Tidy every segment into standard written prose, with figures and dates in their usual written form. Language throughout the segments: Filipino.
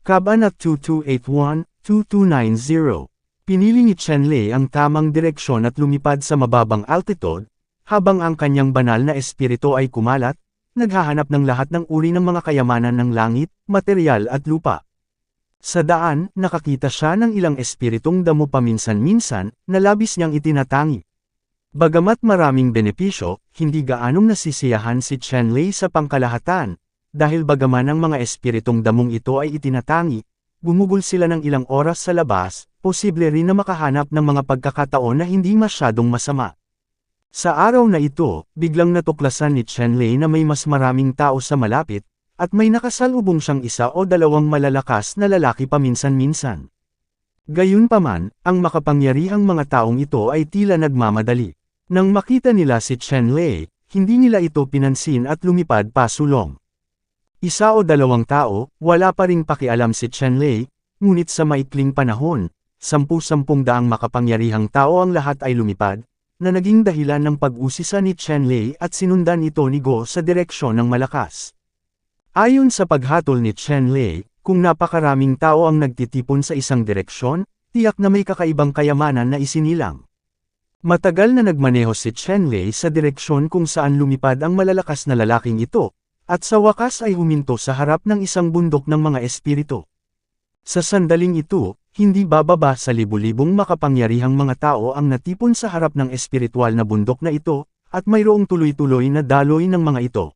Cabanat 2281-2290. Pinili ni Chenlei ang tamang direksyon at lumipad sa mababang altitude, habang ang kanyang banal na espiritu ay kumalat, naghahanap ng lahat ng uri ng mga kayamanan ng langit, materyal at lupa. Sa daan, nakakita siya ng ilang espiritong damo paminsan-minsan, na labis niyang itinatangi. Bagamat maraming benepisyo, hindi gaanong nasisiyahan si Chenlei sa pangkalahatan, dahil bagaman ang mga espiritong damong ito ay itinatangi, gumugol sila ng ilang oras sa labas, posible rin na makahanap ng mga pagkakataon na hindi masyadong masama. Sa araw na ito, biglang natuklasan ni Chenlei na may mas maraming tao sa malapit, at may nakasalubong siyang isa o dalawang malalakas na lalaki paminsan-minsan. Gayunpaman, ang makapangyarihang mga taong ito ay tila nagmamadali. Nang makita nila si Chenlei, hindi nila ito pinansin at lumipad pasulong. Isa o dalawang tao, wala pa ring pakialam si Chenlei, ngunit sa maikling panahon, 10-10 daang makapangyarihang tao ang lahat ay lumipad, na naging dahilan ng pag-usisa ni Chenlei at sinundan ito ni Go sa direksyon ng malakas. Ayon sa paghatol ni Chenlei, kung napakaraming tao ang nagtitipon sa isang direksyon, tiyak na may kakaibang kayamanan na isinilang. Matagal na nagmaneho si Chenlei sa direksyon kung saan lumipad ang malalakas na lalaking ito, at sa wakas ay huminto sa harap ng isang bundok ng mga espiritu. Sa sandaling ito, hindi bababa sa libu-libong makapangyarihang mga tao ang natipon sa harap ng espiritual na bundok na ito, at mayroong tuloy-tuloy na daloy ng mga ito.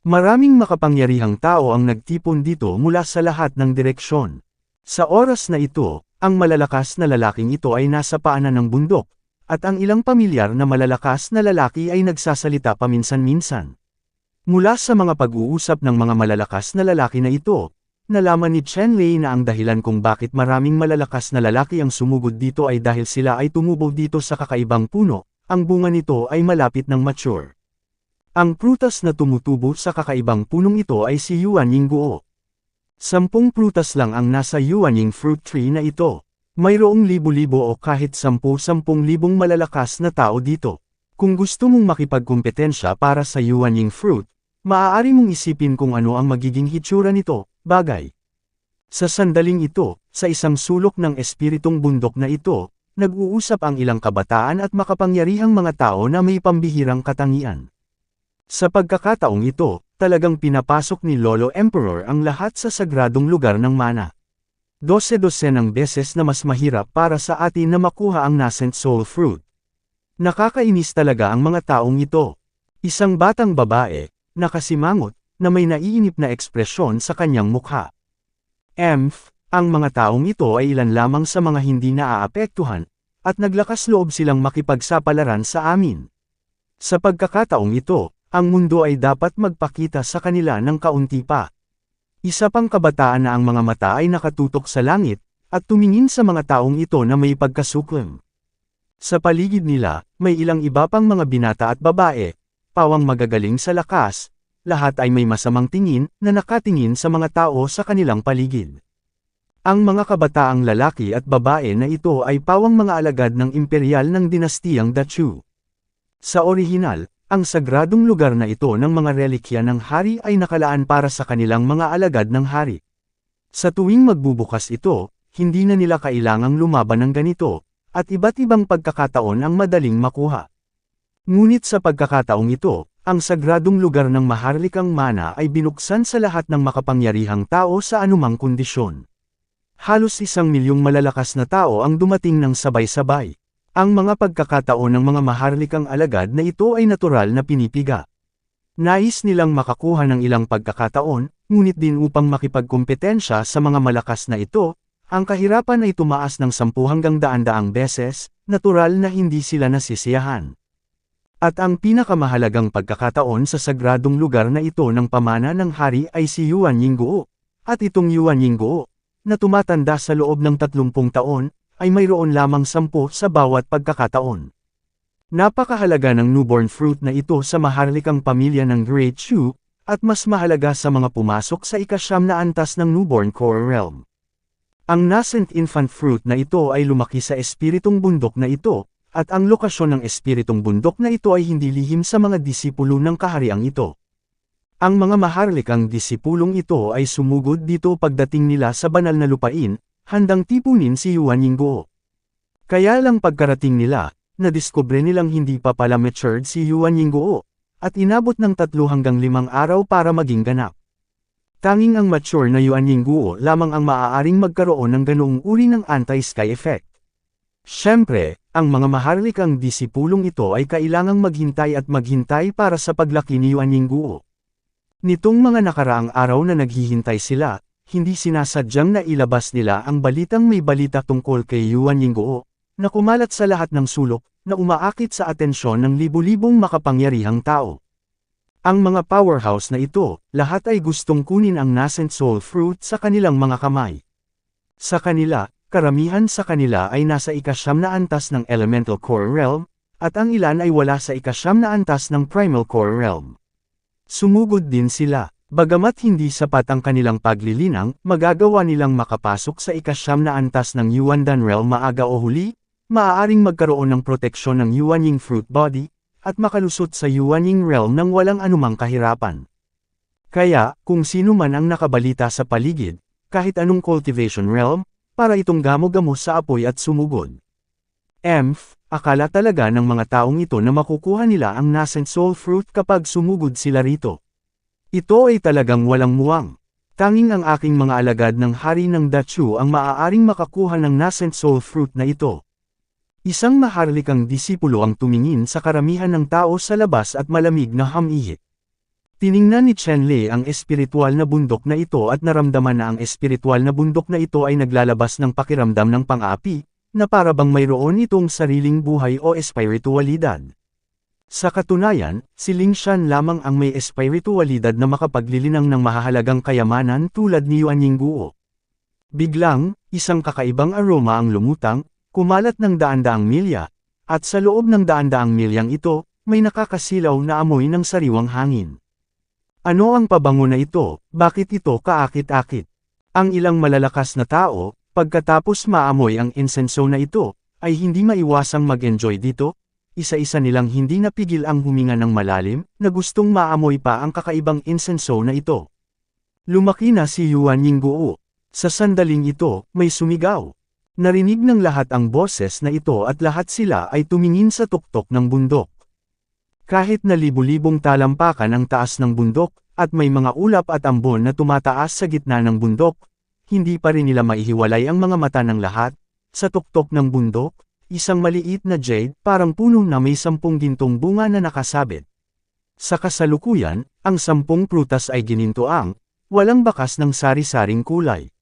Maraming makapangyarihang tao ang nagtipon dito mula sa lahat ng direksyon. Sa oras na ito, ang malalakas na lalaking ito ay nasa paanan ng bundok, at ang ilang pamilyar na malalakas na lalaki ay nagsasalita paminsan-minsan. Mula sa mga pag-uusap ng mga malalakas na lalaki na ito, nalaman ni Chenlei na ang dahilan kung bakit maraming malalakas na lalaki ang sumugod dito ay dahil sila ay tumubo dito sa kakaibang puno, ang bunga nito ay malapit ng mature. Ang prutas na tumutubo sa kakaibang punong ito ay si Yuanying Guo. 10 prutas lang ang nasa Yuanying fruit tree na ito. Mayroong libo-libo o kahit 10-10 libong malalakas na tao dito. Kung gusto mong makipagkumpetensya para sa Yuanying fruit, maaari mong isipin kung ano ang magiging hitsura nito, bagay. Sa sandaling ito, sa isang sulok ng espiritong bundok na ito, nag-uusap ang ilang kabataan at makapangyarihang mga tao na may pambihirang katangian. Sa pagkakataong ito, talagang pinapasok ni Lolo Emperor ang lahat sa sagradong lugar ng mana. 12-12 beses na mas mahirap para sa atin na makuha ang nascent soul fruit. Nakakainis talaga ang mga taong ito. Isang batang babae, nakasimangot, na may naiinip na ekspresyon sa kanyang mukha. Ang mga taong ito ay ilan lamang sa mga hindi naaapektuhan, at naglakas loob silang makipagsapalaran sa amin. Sa pagkakataong ito, ang mundo ay dapat magpakita sa kanila ng kaunti pa. Isa pang kabataan na ang mga mata ay nakatutok sa langit, at tumingin sa mga taong ito na may pagkasuklam. Sa paligid nila, may ilang iba pang mga binata at babae, pawang magagaling sa lakas, lahat ay may masamang tingin na nakatingin sa mga tao sa kanilang paligid. Ang mga kabataang lalaki at babae na ito ay pawang mga alagad ng imperial ng dinastiyang Dachu. Sa orihinal, ang sagradong lugar na ito ng mga relikya ng hari ay nakalaan para sa kanilang mga alagad ng hari. Sa tuwing magbubukas ito, hindi na nila kailangang lumaban ng ganito, at iba't ibang pagkakataon ang madaling makuha. Ngunit sa pagkakataong ito, ang sagradong lugar ng maharlikang mana ay binuksan sa lahat ng makapangyarihang tao sa anumang kondisyon. Halos 1 milyong malalakas na tao ang dumating ng sabay-sabay. Ang mga pagkakataon ng mga maharlikang alagad na ito ay natural na pinipiga. Nais nilang makakuha ng ilang pagkakataon, ngunit din upang makipagkumpetensya sa mga malakas na ito, ang kahirapan ay tumaas ng 10 hanggang 100 beses, natural na hindi sila nasisiyahan. At ang pinakamahalagang pagkakataon sa sagradong lugar na ito ng pamana ng hari ay si Yuanying Guo. At itong Yuanying Guo, na tumatanda sa loob ng 30 taon, ay mayroon lamang 10 sa bawat pagkakataon. Napakahalaga ng newborn fruit na ito sa maharlikang pamilya ng Great Shu, at mas mahalaga sa mga pumasok sa ika-9 na antas ng newborn core realm. Ang nascent infant fruit na ito ay lumaki sa espiritong bundok na ito, at ang lokasyon ng espiritong bundok na ito ay hindi lihim sa mga disipulo ng kahariang ito. Ang mga maharlikang disipulong ito ay sumugod dito pagdating nila sa banal na lupain, handang tipunin si Yuan Yingguo. Kaya lang pagkarating nila, nadiskubre nilang hindi pa pala matured si Yuan Yingguo, at inabot ng 3 hanggang 5 araw para maging ganap. Tanging ang mature na Yuan Yingguo lamang ang maaaring magkaroon ng ganoong uri ng anti-sky effect. Siyempre, ang mga maharlikang disipulong ito ay kailangang maghintay at maghintay para sa paglaki ni Yuan Yingguo. Nitong mga nakaraang araw na naghihintay sila, hindi sinasadyang na ilabas nila ang balitang may balita tungkol kay Yuan Yingguo, na kumalat sa lahat ng sulok, na umaakit sa atensyon ng libu-libong makapangyarihang tao. Ang mga powerhouse na ito, lahat ay gustong kunin ang nascent soul fruit sa kanilang mga kamay. Sa kanila, karamihan sa kanila ay nasa ika-9 na antas ng elemental core realm, at ang ilan ay wala sa ika-9 na antas ng primal core realm. Sumugod din sila, bagamat hindi sapat ang kanilang paglilinang, magagawa nilang makapasok sa ika-9 na antas ng Yuandan realm maaga o huli, maaaring magkaroon ng proteksyon ng Yuanying fruit body, at makalusot sa Yuanying realm nang walang anumang kahirapan. Kaya, kung sino man ang nakabalita sa paligid, kahit anong cultivation realm, para itong gamo-gamo sa apoy at sumugod. Akala talaga ng mga taong ito na makukuha nila ang nascent soul fruit kapag sumugod sila rito. Ito ay talagang walang muwang. Tanging ang aking mga alagad ng hari ng Dachu ang maaaring makakuha ng nascent soul fruit na ito. Isang maharlikang disipulo ang tumingin sa karamihan ng tao sa labas at malamig na hamihit. Tiningnan ni Chen Lei ang espiritual na bundok na ito at naramdaman na ang espiritual na bundok na ito ay naglalabas ng pakiramdam ng pang-api, na para bang mayroon itong sariling buhay o espiritualidad. Sa katunayan, si Lingshan lamang ang may espiritualidad na makapaglilinang ng mahahalagang kayamanan tulad ni Yuan Yingguo. Biglang, isang kakaibang aroma ang lumutang, kumalat ng daan-daang milya, at sa loob ng daan-daang milyang ito, may nakakasilaw na amoy ng sariwang hangin. Ano ang pabango na ito? Bakit ito kaakit-akit? Ang ilang malalakas na tao, pagkatapos maamoy ang insenso na ito, ay hindi maiwasang mag-enjoy dito, isa-isa nilang hindi napigil ang huminga ng malalim, na gustong maamoy pa ang kakaibang insenso na ito. Lumaki na si Yuan Yingguo. Sa sandaling ito, may sumigaw. Narinig ng lahat ang boses na ito at lahat sila ay tumingin sa tuktok ng bundok. Kahit na libu-libong talampakan ang taas ng bundok, at may mga ulap at ambon na tumataas sa gitna ng bundok, hindi pa rin nila maihiwalay ang mga mata ng lahat. Sa tuktok ng bundok, isang maliit na jade, parang puno na may 10 gintong bunga na nakasabit. Sa kasalukuyan, ang 10 prutas ay ginintoang, walang bakas ng sari-saring kulay.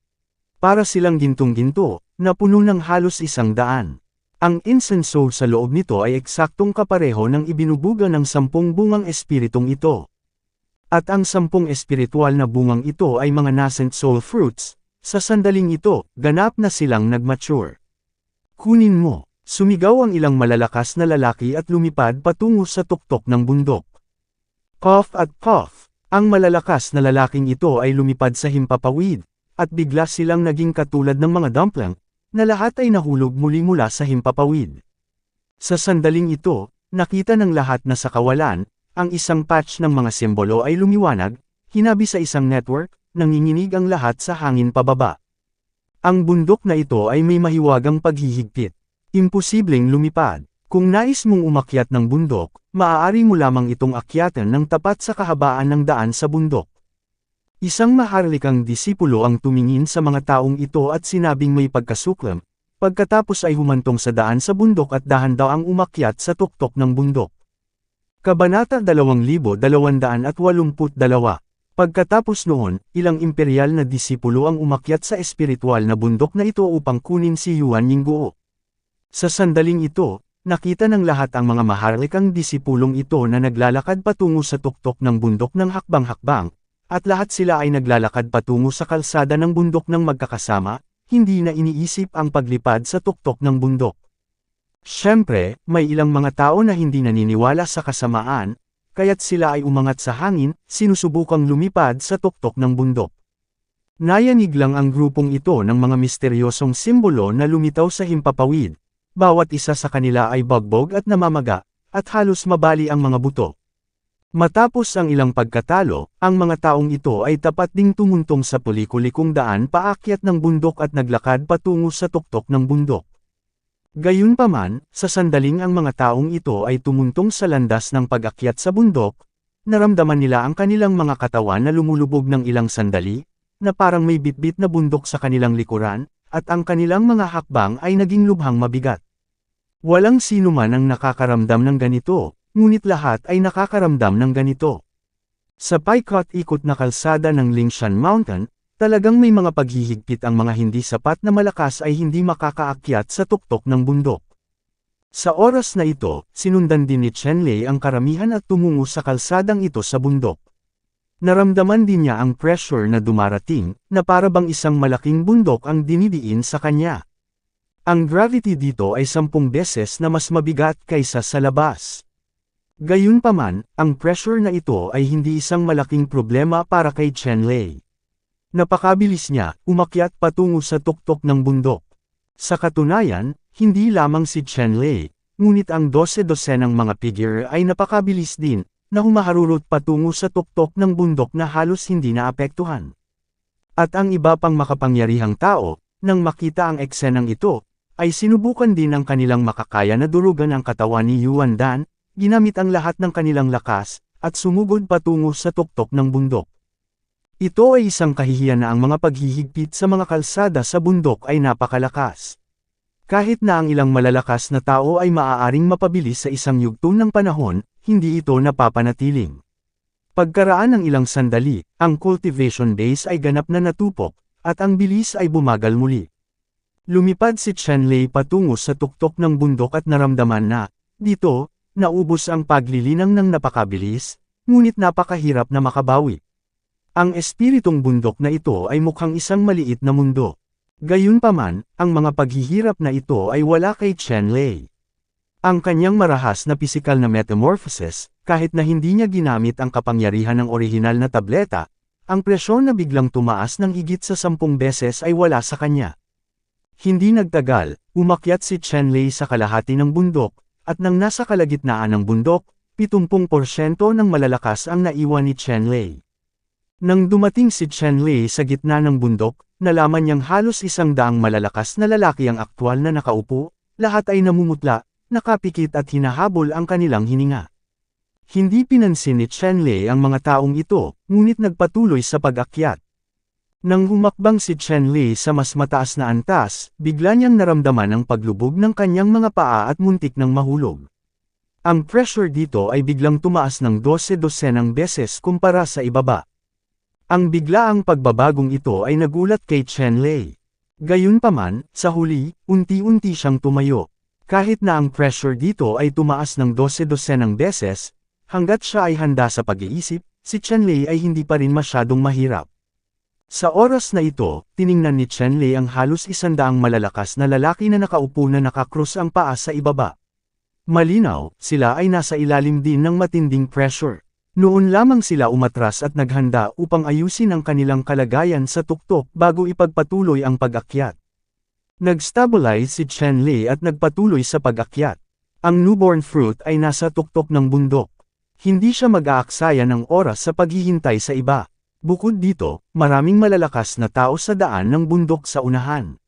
Para silang gintong-ginto, na puno ng halos 100. Ang insenso sa loob nito ay eksaktong kapareho ng ibinubuga ng 10 bungang espiritong ito. At ang 10 espiritual na bungang ito ay mga nascent soul fruits. Sa sandaling ito, ganap na silang nagmature. Kunin mo, sumigaw ang ilang malalakas na lalaki at lumipad patungo sa tuktok ng bundok. Puff at puff, ang malalakas na lalaking ito ay lumipad sa himpapawid, at bigla silang naging katulad ng mga dumpling, na lahat ay nahulog muli mula sa himpapawid. Sa sandaling ito, nakita ng lahat na sa kawalan, ang isang patch ng mga simbolo ay lumiwanag, hinabi sa isang network, nanginginig ang lahat sa hangin pababa. Ang bundok na ito ay may mahiwagang paghihigpit. Imposibleng lumipad. Kung nais mong umakyat ng bundok, maaari mo lamang itong akyatan ng tapat sa kahabaan ng daan sa bundok. Isang maharlikang disipulo ang tumingin sa mga taong ito at sinabing may pagkasuklam, pagkatapos ay humantong sa daan sa bundok at dahan-daw ang umakyat sa tuktok ng bundok. Kabanata 2282. Pagkatapos noon, ilang imperial na disipulo ang umakyat sa espiritual na bundok na ito upang kunin si Yuan Yingguo. Sa sandaling ito, nakita ng lahat ang mga maharlikang disipulong ito na naglalakad patungo sa tuktok ng bundok ng hakbang-hakbang, at lahat sila ay naglalakad patungo sa kalsada ng bundok ng magkakasama, hindi na iniisip ang paglipad sa tuktok ng bundok. Siyempre, may ilang mga tao na hindi naniniwala sa kasamaan, kaya't sila ay umangat sa hangin, sinusubukang lumipad sa tuktok ng bundok. Nayanig lang ang grupong ito ng mga misteryosong simbolo na lumitaw sa himpapawid. Bawat isa sa kanila ay bagbog at namamaga, at halos mabali ang mga buto. Matapos ang ilang pagkatalo, ang mga taong ito ay tapat ding tumuntong sa pulikulikong daan paakyat ng bundok at naglakad patungo sa tuktok ng bundok. Gayunpaman, sa sandaling ang mga taong ito ay tumuntong sa landas ng pag-akyat sa bundok, naramdaman nila ang kanilang mga katawan na lumulubog ng ilang sandali, na parang may bitbit na bundok sa kanilang likuran, at ang kanilang mga hakbang ay naging lubhang mabigat. Walang sino man ang nakakaramdam ng ganito, ngunit lahat ay nakakaramdam ng ganito. Sa paikot-ikot na kalsada ng Lingshan Mountain, talagang may mga paghihigpit ang mga hindi sapat na malakas ay hindi makakaakyat sa tuktok ng bundok. Sa oras na ito, sinundan din ni Chenlei ang karamihan at tumungo sa kalsadang ito sa bundok. Naramdaman din niya ang pressure na dumarating, na para bang isang malaking bundok ang dinidiin sa kanya. Ang gravity dito ay 10 beses na mas mabigat kaysa sa labas. Gayunpaman, ang pressure na ito ay hindi isang malaking problema para kay Chenlei. Napakabilis niya, umakyat patungo sa tuktok ng bundok. Sa katunayan, hindi lamang si Chenlei, ngunit ang 12 ng mga figure ay napakabilis din, na humaharurot patungo sa tuktok ng bundok na halos hindi naapektuhan. At ang iba pang makapangyarihang tao, nang makita ang eksenang ito, ay sinubukan din ang kanilang makakaya na durugan ang katawan ni Yuan Dan, ginamit ang lahat ng kanilang lakas, at sumugod patungo sa tuktok ng bundok. Ito ay isang kahihiyan na ang mga paghihigpit sa mga kalsada sa bundok ay napakalakas. Kahit na ang ilang malalakas na tao ay maaaring mapabilis sa isang yugto ng panahon, hindi ito napapanatiling. Pagkaraan ng ilang sandali, ang cultivation base ay ganap na natupok, at ang bilis ay bumagal muli. Lumipad si Chenlei patungo sa tuktok ng bundok at naramdaman na, dito, naubos ang paglilinang ng napakabilis, ngunit napakahirap na makabawi. Ang espiritong bundok na ito ay mukhang isang maliit na mundo. Gayunpaman, ang mga paghihirap na ito ay wala kay Chenlei. Ang kanyang marahas na pisikal na metamorphosis, kahit na hindi niya ginamit ang kapangyarihan ng orihinal na tableta, ang presyon na biglang tumaas ng higit sa 10 beses ay wala sa kanya. Hindi nagtagal, umakyat si Chenlei sa kalahati ng bundok, at nang nasa kalagitnaan ng bundok, 70% ng malalakas ang naiwan ni Chenlei. Nang dumating si Chenlei sa gitna ng bundok, nalaman niyang halos 100 malalakas na lalaki ang aktwal na nakaupo, lahat ay namumutla, nakapikit at hinahabol ang kanilang hininga. Hindi pinansin ni Chenlei ang mga taong ito, ngunit nagpatuloy sa pag-akyat. Nang humakbang si Chenlei sa mas mataas na antas, bigla niyang naramdaman ang paglubog ng kanyang mga paa at muntik ng mahulog. Ang pressure dito ay biglang tumaas ng 12 beses kumpara sa ibaba. Ang biglaang pagbabagong ito ay nagulat kay Chenlei. Gayunpaman, sa huli, unti-unti siyang tumayo. Kahit na ang pressure dito ay tumaas ng 12 beses, hanggat siya ay handa sa pag-iisip, si Chenlei ay hindi pa rin masyadong mahirap. Sa oras na ito, tiningnan ni Chenlei ang halos 100 malalakas na lalaki na nakaupo na nakakrus ang paa sa ibaba. Malinaw, sila ay nasa ilalim din ng matinding pressure. Noon lamang sila umatras at naghanda upang ayusin ang kanilang kalagayan sa tuktok bago ipagpatuloy ang pag-akyat. Nag-stabilize si Chenlei at nagpatuloy sa pag-akyat. Ang newborn fruit ay nasa tuktok ng bundok. Hindi siya mag-aaksaya ng oras sa paghihintay sa iba. Bukod dito, maraming malalakas na tao sa daan ng bundok sa unahan.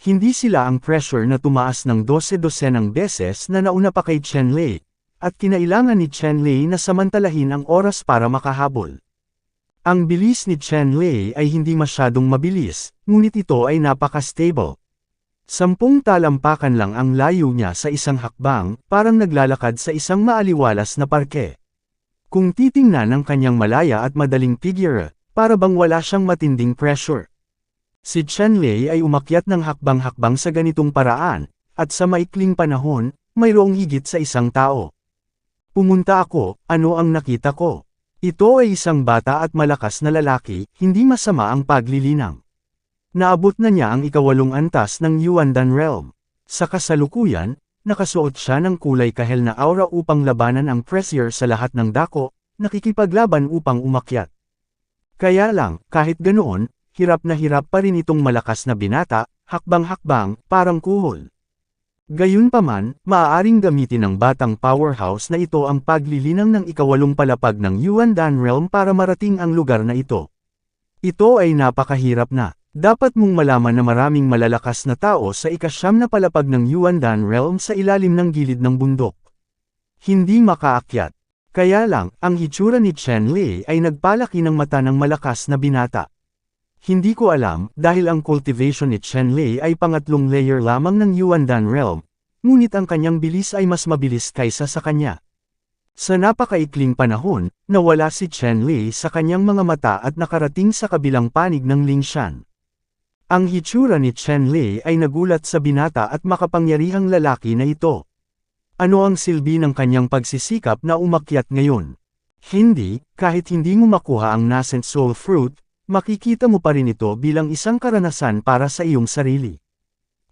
Hindi sila ang pressure na tumaas ng 12 beses na nauna pa kay Chenlei, at kinailangan ni Chenlei na samantalahin ang oras para makahabol. Ang bilis ni Chenlei ay hindi masyadong mabilis, ngunit ito ay napaka-stable. 10 talampakan lang ang layo niya sa isang hakbang, parang naglalakad sa isang maaliwalas na parke. Kung titingnan ang kanyang malaya at madaling figure, para bang wala siyang matinding pressure. Si Chenlei ay umakyat ng hakbang-hakbang sa ganitong paraan, at sa maikling panahon, mayroong higit sa isang tao. Pumunta ako, ano ang nakita ko? Ito ay isang bata at malakas na lalaki, hindi masama ang paglilinang. Naabot na niya ang 8 antas ng Yuandan Realm. Sa kasalukuyan, nakasuot siya ng kulay kahel na aura upang labanan ang pressure sa lahat ng dako, nakikipaglaban upang umakyat. Kaya lang, kahit ganoon, hirap na hirap pa rin itong malakas na binata, hakbang-hakbang, parang kuhol. Gayunpaman, maaaring gamitin ng batang powerhouse na ito ang paglilinang ng ikawalong palapag ng Yuandan Realm para marating ang lugar na ito. Ito ay napakahirap na. Dapat mong malaman na maraming malalakas na tao sa ikasyam na palapag ng Yuandan Realm sa ilalim ng gilid ng bundok. Hindi makaakyat. Kaya lang, ang hitsura ni Chen Lei ay nagpalaki ng mata ng malakas na binata. Hindi ko alam, dahil ang cultivation ni Chen Lei ay pangatlong layer lamang ng Yuandan Realm, ngunit ang kanyang bilis ay mas mabilis kaysa sa kanya. Sa napakaikling panahon, nawala si Chen Lei sa kanyang mga mata at nakarating sa kabilang panig ng Lingshan. Ang hitsura ni Chen Lei ay nagulat sa binata at makapangyarihang lalaki na ito. Ano ang silbi ng kanyang pagsisikap na umakyat ngayon? Hindi, kahit hindi mo makuha ang nascent soul fruit, makikita mo pa rin ito bilang isang karanasan para sa iyong sarili.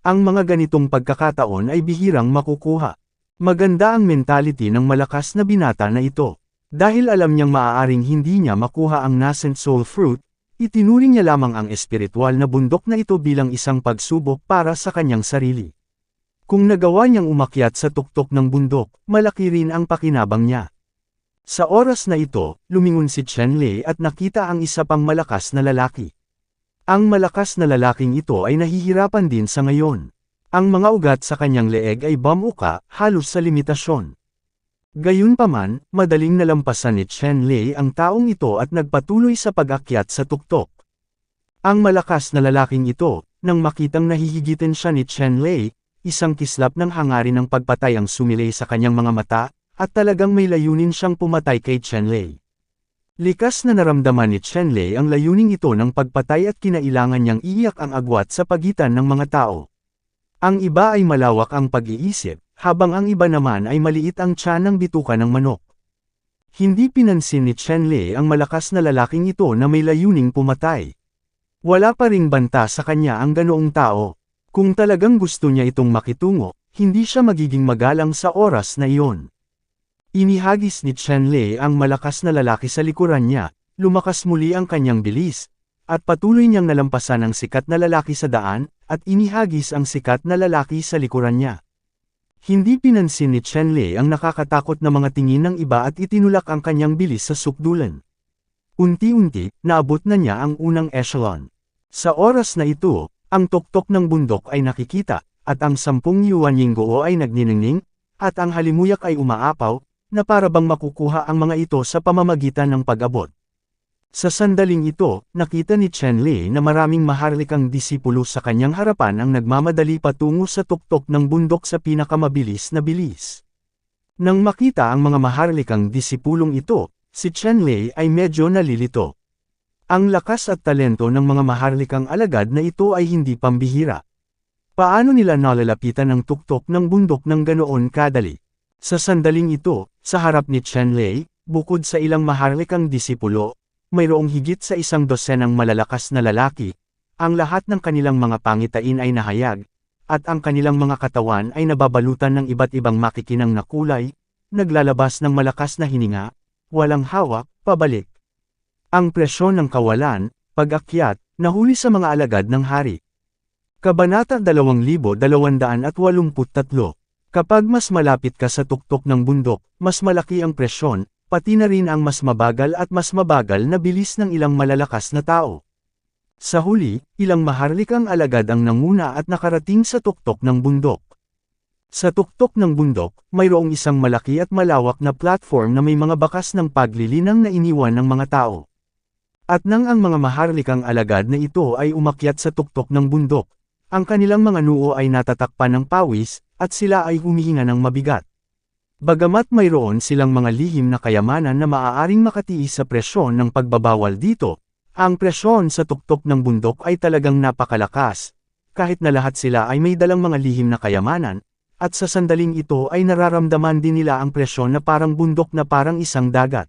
Ang mga ganitong pagkakataon ay bihirang makukuha. Maganda ang mentality ng malakas na binata na ito. Dahil alam niyang maaaring hindi niya makuha ang nascent soul fruit, itinuring niya lamang ang espiritual na bundok na ito bilang isang pagsubok para sa kanyang sarili. Kung nagawa niyang umakyat sa tuktok ng bundok, malaki rin ang pakinabang niya. Sa oras na ito, lumingon si Chen Lei at nakita ang isa pang malakas na lalaki. Ang malakas na lalaking ito ay nahihirapan din sa ngayon. Ang mga ugat sa kanyang leeg ay bumuka, halos sa limitasyon. Gayunpaman, madaling nalampasan ni Chen Lei ang taong ito at nagpatuloy sa pag-akyat sa tuktok. Ang malakas na lalaking ito, nang makitang nahihigitan siya ni Chen Lei, isang kislap ng hangarin ng pagpatay ang sumilay sa kanyang mga mata, at talagang may layunin siyang pumatay kay Chen Lei. Likas na naramdaman ni Chen Lei ang layuning ito ng pagpatay at kinailangan niyang iiyak ang agwat sa pagitan ng mga tao. Ang iba ay malawak ang pag-iisip, habang ang iba naman ay maliit ang tiyan ng bituka ng manok. Hindi pinansin ni Chen Lei ang malakas na lalaking ito na may layuning pumatay. Wala pa ring banta sa kanya ang ganoong tao. Kung talagang gusto niya itong makitungo, hindi siya magiging magalang sa oras na iyon. Inihagis ni Chen Lei ang malakas na lalaki sa likuran niya, lumakas muli ang kanyang bilis, at patuloy niyang nalampasan ang sikat na lalaki sa daan, at inihagis ang sikat na lalaki sa likuran niya. Hindi pinansin ni Chen Lei ang nakakatakot na mga tingin ng iba at itinulak ang kanyang bilis sa sukdulan. Unti-unti, naabot na niya ang unang echelon. Sa oras na ito, ang tuktok ng bundok ay nakikita, at ang 10 yuan yingguo ay nagniningning, at ang halimuyak ay umaapaw, na para bang makukuha ang mga ito sa pamamagitan ng pag-abot. Sa sandaling ito, nakita ni Chen Lei na maraming maharlikang disipulo sa kanyang harapan ang nagmamadali patungo sa tuktok ng bundok sa pinakamabilis na bilis. Nang makita ang mga maharlikang disipulong ito, si Chen Lei ay medyo nalilito. Ang lakas at talento ng mga maharlikang alagad na ito ay hindi pambihira. Paano nila nalalapitan ang tuktok ng bundok ng ganoon kadali? Sa sandaling ito, sa harap ni Chen Lei, bukod sa ilang maharlikang disipulo, mayroong higit sa 100 malalakas na lalaki, ang lahat ng kanilang mga pangitain ay nahayag, at ang kanilang mga katawan ay nababalutan ng iba't ibang makikinang na kulay, naglalabas ng malakas na hininga, walang hawak, pabalik. Ang presyon ng kawalan, pag-akyat, nahuli sa mga alagad ng hari. Kabanata 2283. Kapag mas malapit ka sa tuktok ng bundok, mas malaki ang presyon, pati na rin ang mas mabagal at mas mabagal na bilis ng ilang malalakas na tao. Sa huli, ilang maharlikang alagad ang nanguna at nakarating sa tuktok ng bundok. Sa tuktok ng bundok, mayroong isang malaki at malawak na platform na may mga bakas ng paglilinang na iniwan ng mga tao. At nang ang mga maharlikang alagad na ito ay umakyat sa tuktok ng bundok, ang kanilang mga noo ay natatakpan ng pawis, at sila ay humihinga ng mabigat. Bagamat mayroon silang mga lihim na kayamanan na maaaring makatiis sa presyon ng pagbabawal dito, ang presyon sa tuktok ng bundok ay talagang napakalakas, kahit na lahat sila ay may dalang mga lihim na kayamanan, at sa sandaling ito ay nararamdaman din nila ang presyon na parang bundok na parang isang dagat.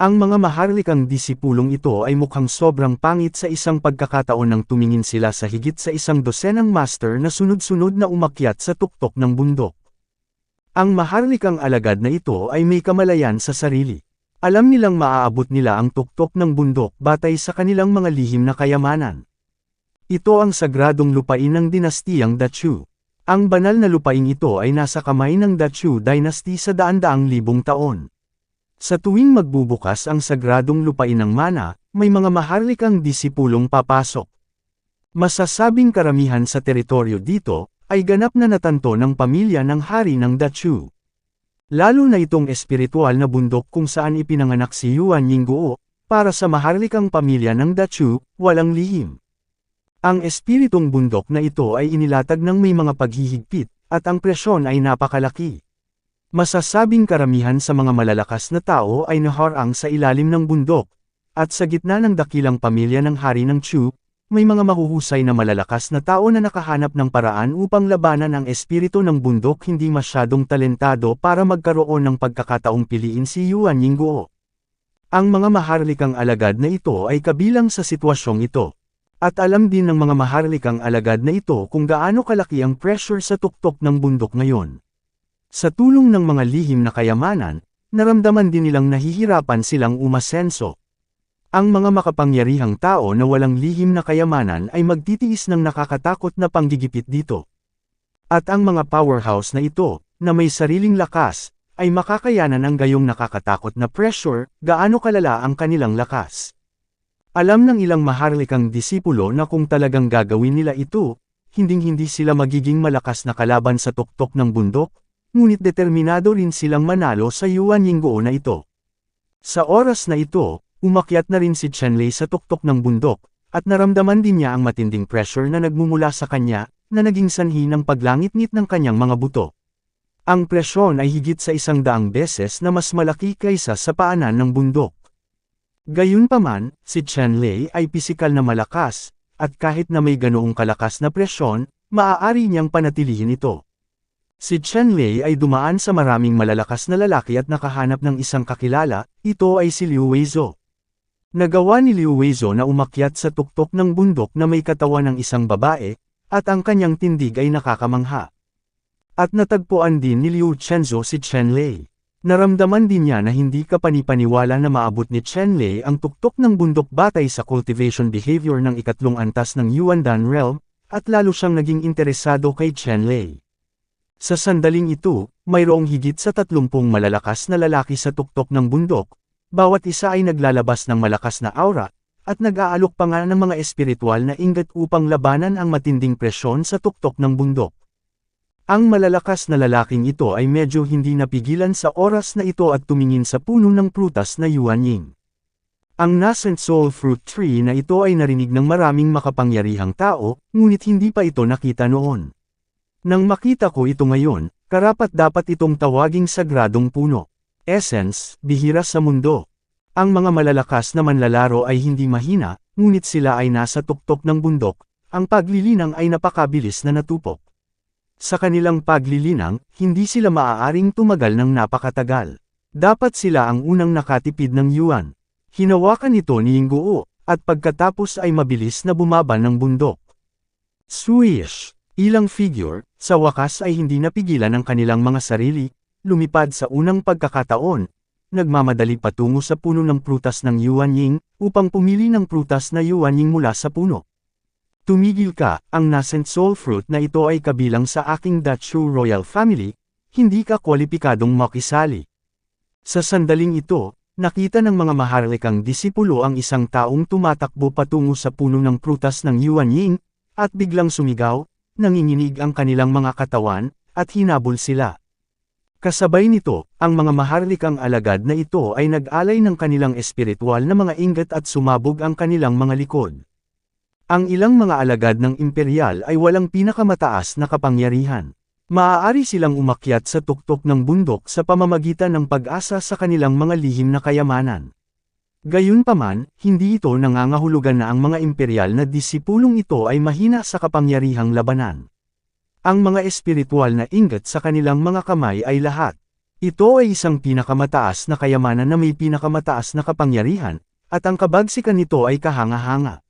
Ang mga maharlikang disipulong ito ay mukhang sobrang pangit sa isang pagkakataon nang tumingin sila sa higit sa 100 master na sunod-sunod na umakyat sa tuktok ng bundok. Ang maharlikang alagad na ito ay may kamalayan sa sarili. Alam nilang maaabot nila ang tuktok ng bundok batay sa kanilang mga lihim na kayamanan. Ito ang sagradong lupain ng dinastiyang Dachu. Ang banal na lupaing ito ay nasa kamay ng Dachu Dynasty sa daan-daang libong taon. Sa tuwing magbubukas ang sagradong lupain ng mana, may mga maharlikang disipulong papasok. Masasabing karamihan sa teritoryo dito, ay ganap na natanto ng pamilya ng hari ng Dachu. Lalo na itong espiritual na bundok kung saan ipinanganak si Yuan Yingguo, para sa maharlikang pamilya ng Dachu, walang lihim. Ang espiritong bundok na ito ay inilatag ng may mga paghihigpit, at ang presyon ay napakalaki. Masasabing karamihan sa mga malalakas na tao ay naharang sa ilalim ng bundok, at sa gitna ng dakilang pamilya ng hari ng Chu, may mga mahuhusay na malalakas na tao na nakahanap ng paraan upang labanan ang espiritu ng bundok hindi masyadong talentado para magkaroon ng pagkakataong piliin si Yuan Yingguo. Ang mga maharlikang alagad na ito ay kabilang sa sitwasyong ito. At alam din ng mga maharlikang alagad na ito kung gaano kalaki ang pressure sa tuktok ng bundok ngayon. Sa tulong ng mga lihim na kayamanan, naramdaman din nilang nahihirapan silang umasenso. Ang mga makapangyarihang tao na walang lihim na kayamanan ay magtitiis ng nakakatakot na panggigipit dito. At ang mga powerhouse na ito, na may sariling lakas, ay makakayanan ang gayong nakakatakot na pressure, gaano kalala ang kanilang lakas. Alam ng ilang maharlikang disipulo na kung talagang gagawin nila ito, hinding-hindi sila magiging malakas na kalaban sa tuktok ng bundok, ngunit determinado rin silang manalo sa Yuan Yingguo na ito. Sa oras na ito, umakyat na rin si Chenlei sa tuktok ng bundok, at naramdaman din niya ang matinding pressure na nagmumula sa kanya, na naging sanhi ng paglangit-ngit ng kanyang mga buto. Ang presyon ay higit sa 100 beses na mas malaki kaysa sa paanan ng bundok. Gayunpaman, si Chenlei ay pisikal na malakas, at kahit na may ganoong kalakas na presyon, maaari niyang panatilihin ito. Si Chenlei ay dumaan sa maraming malalakas na lalaki at nakahanap ng isang kakilala, ito ay si Liu Weizo. Nagawa ni Liu Weizo na umakyat sa tuktok ng bundok na may katawan ng isang babae, at ang kanyang tindig ay nakakamangha. At natagpuan din ni Liu Chenzo si Chenlei. Naramdaman din niya na hindi kapanipaniwala na maabot ni Chenlei ang tuktok ng bundok batay sa cultivation behavior ng ikatlong antas ng Yuandan Realm, at lalo siyang naging interesado kay Chenlei. Sa sandaling ito, mayroong higit sa 30 malalakas na lalaki sa tuktok ng bundok, bawat isa ay naglalabas ng malakas na aura, at nag-aalok pa nga ng mga espiritual na ingat upang labanan ang matinding presyon sa tuktok ng bundok. Ang malalakas na lalaking ito ay medyo hindi napigilan sa oras na ito at tumingin sa puno ng prutas na Yuanying. Ang nascent soul fruit tree na ito ay narinig ng maraming makapangyarihang tao, ngunit hindi pa ito nakita noon. Nang makita ko ito ngayon, karapat-dapat itong tawaging sagradong puno. Essence, bihira sa mundo. Ang mga malalakas na manlalaro ay hindi mahina, ngunit sila ay nasa tuktok ng bundok, ang paglilinang ay napakabilis na natupok. Sa kanilang paglilinang, hindi sila maaaring tumagal ng napakatagal. Dapat sila ang unang nakatipid ng Yuan. Hinawakan ito ni Yingguo, at pagkatapos ay mabilis na bumaba ng bundok. Swish! Ilang figure, sa wakas ay hindi napigilan ang kanilang mga sarili, lumipad sa unang pagkakataon, nagmamadali patungo sa puno ng prutas ng Yuanying, upang pumili ng prutas na Yuanying mula sa puno. Tumigil ka, ang nascent soul fruit na ito ay kabilang sa aking Dachu Royal Family, hindi ka kwalipikadong makisali. Sa sandaling ito, nakita ng mga maharlikang disipulo ang isang taong tumatakbo patungo sa puno ng prutas ng Yuanying, at biglang sumigaw, nanginginig ang kanilang mga katawan, at hinabol sila. Kasabay nito, ang mga maharlikang alagad na ito ay nag-alay ng kanilang espiritual na mga ingat at sumabog ang kanilang mga likod. Ang ilang mga alagad ng imperial ay walang pinakamataas na kapangyarihan. Maaari silang umakyat sa tuktok ng bundok sa pamamagitan ng pag-asa sa kanilang mga lihim na kayamanan. Gayunpaman, hindi ito nangangahulugan na ang mga imperial na disipulong ito ay mahina sa kapangyarihang labanan. Ang mga espiritual na ingat sa kanilang mga kamay ay lahat. Ito ay isang pinakamataas na kayamanan na may pinakamataas na kapangyarihan, at ang kabagsikan nito ay kahanga-hanga.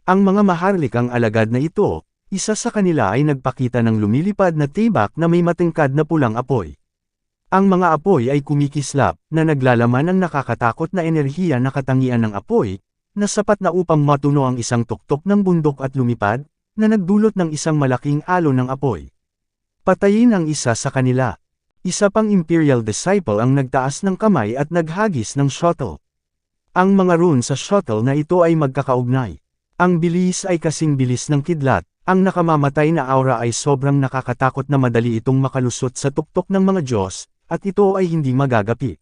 Ang mga maharlikang alagad na ito, isa sa kanila ay nagpakita ng lumilipad na tibak na may matingkad na pulang apoy. Ang mga apoy ay kumikislap, na naglalaman ng nakakatakot na enerhiya na katangian ng apoy, na sapat na upang matuno ang isang tuktok ng bundok at lumipad, na nagdulot ng isang malaking alon ng apoy. Patayin ang isa sa kanila. Isa pang Imperial Disciple ang nagtaas ng kamay at naghagis ng shuttle. Ang mga rune sa shuttle na ito ay magkakaugnay. Ang bilis ay kasing bilis ng kidlat, ang nakamamatay na aura ay sobrang nakakatakot na madali itong makalusot sa tuktok ng mga Diyos, at ito ay hindi magagapi.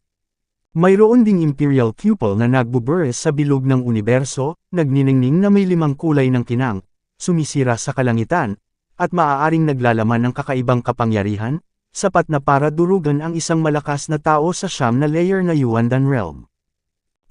Mayroon ding Imperial Pupil na nagbuburst sa bilog ng universo, nagniningning na may 5 kulay ng kinang, sumisira sa kalangitan, at maaaring naglalaman ng kakaibang kapangyarihan, sapat na para durugan ang isang malakas na tao sa siyam na layer na Yuandan Realm.